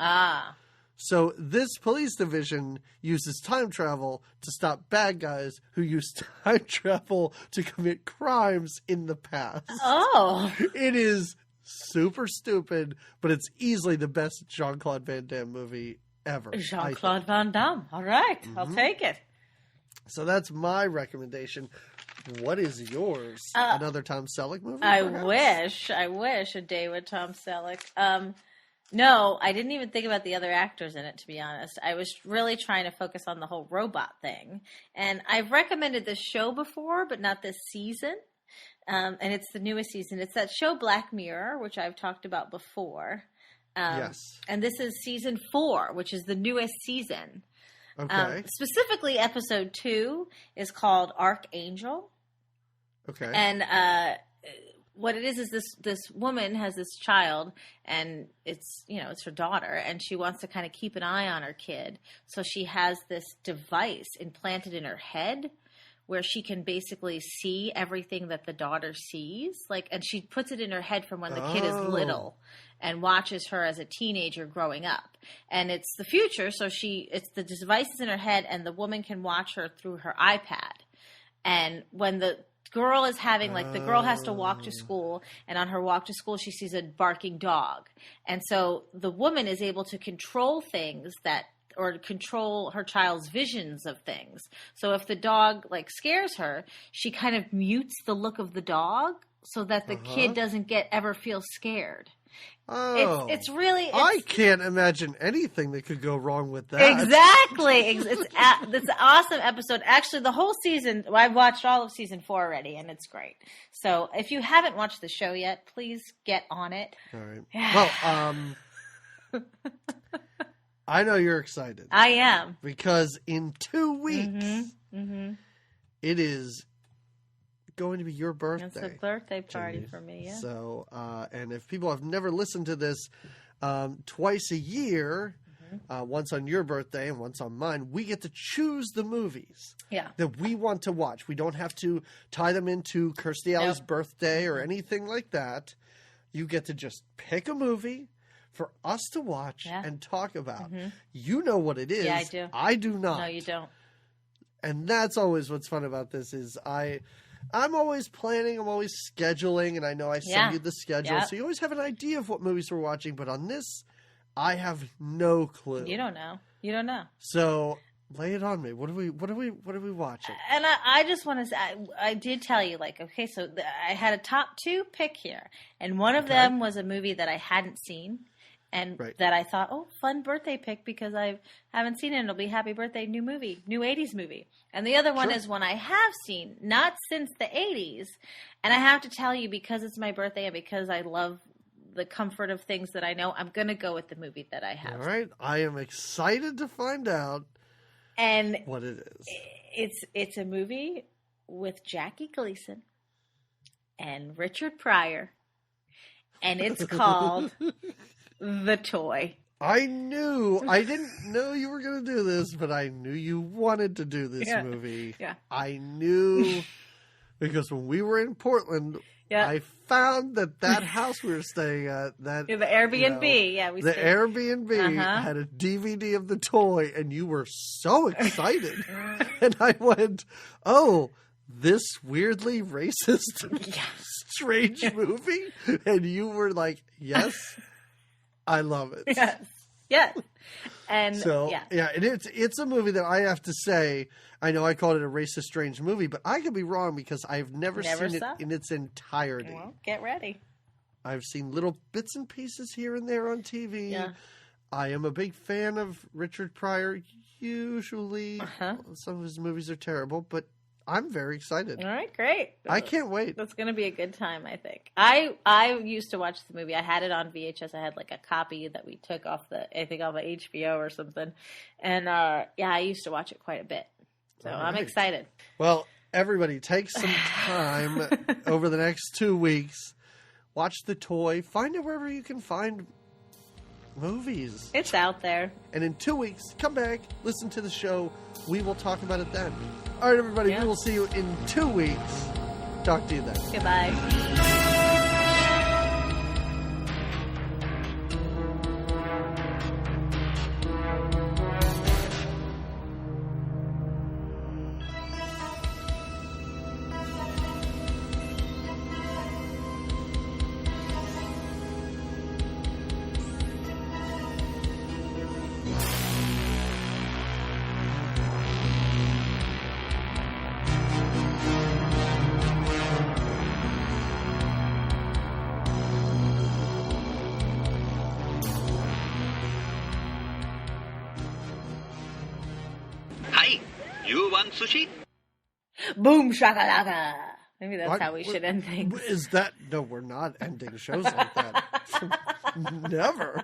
So this police division uses time travel to stop bad guys who use time travel to commit crimes in the past. Oh. It is super stupid, but it's easily the best Jean-Claude Van Damme movie ever. Jean-Claude Van Damme. All right. I'll take it. So that's my recommendation. What is yours? Another Tom Selleck movie? I wish a day with Tom Selleck. No, I didn't even think about the other actors in it, to be honest. I was really trying to focus on the whole robot thing. And I've recommended this show before, but not this season. And it's the newest season. It's that show Black Mirror, which I've talked about before. Yes. And this is season 4, which is the newest season. Okay. Specifically, episode 2 is called Archangel. Okay. And what it is this woman has this child, and it's her daughter, and she wants to kind of keep an eye on her kid. So she has this device implanted in her head where she can basically see everything that the daughter sees. Like, and she puts it in her head from when the kid is little and watches her as a teenager growing up. And it's the future. So it's the devices in her head, and the woman can watch her through her iPad. And when the girl is having, like, the girl has to walk to school, and on her walk to school, she sees a barking dog. And so the woman is able to control things or control her child's visions of things. So if the dog, like, scares her, she kind of mutes the look of the dog so that the kid doesn't ever feel scared. Oh, it's really. I can't imagine anything that could go wrong with that. Exactly. It's an awesome episode. Actually, the whole season, I've watched all of season 4 already, and it's great. So if you haven't watched the show yet, please get on it. All right. Well, I know you're excited. I am. Because in 2 weeks, it is going to be your birthday. It's a birthday party for me, yeah. So, and if people have never listened to this, twice a year, once on your birthday and once on mine, we get to choose the movies that we want to watch. We don't have to tie them into Kirstie Alley's birthday or anything like that. You get to just pick a movie for us to watch and talk about. You know what it is. Yeah, I do. I do not. No, you don't. And that's always what's fun about this is I'm always planning, I'm always scheduling, and I know I send you the schedule, so you always have an idea of what movies we're watching, but on this, I have no clue. You don't know. So lay it on me. What are we watching? And I just want to say, I did tell you, like, okay, so I had a top 2 pick here, and one of them was a movie that I hadn't seen. And that I thought, fun birthday pick because I haven't seen it. It'll be happy birthday, new movie, new 80s movie. And the other one is one I have seen, not since the 80s. And I have to tell you, because it's my birthday and because I love the comfort of things that I know, I'm going to go with the movie that I have. All right. I am excited to find out what it is. It's a movie with Jackie Gleason and Richard Pryor. And it's called... The Toy. I didn't know you were going to do this, but I knew you wanted to do this movie. Yeah. I knew because when we were in Portland, I found that house we were staying at, the Airbnb. The Airbnb had a DVD of The Toy, and you were so excited. And I went, this weirdly racist, strange movie? And you were like, yes. I love it. Yes. And it's a movie that I have to say, I know I called it a racist strange movie, but I could be wrong because I've never seen it in its entirety. Well, get ready. I've seen little bits and pieces here and there on TV. Yeah. I am a big fan of Richard Pryor. Usually some of his movies are terrible, but I'm very excited. All right, great. I can't wait. That's going to be a good time, I think. I used to watch the movie. I had it on VHS. I had like a copy that we took off of HBO or something. And I used to watch it quite a bit. So I'm excited. Well, everybody take some time over the next 2 weeks. Watch The Toy. Find it wherever you can find movies. It's out there. And in 2 weeks, come back, listen to the show. We will talk about it then. All right, everybody, we will see you in 2 weeks. Talk to you then. Goodbye. You want sushi? Boom shakalaka. Maybe that's how we should end things. Is that? No, we're not ending shows like that. Never.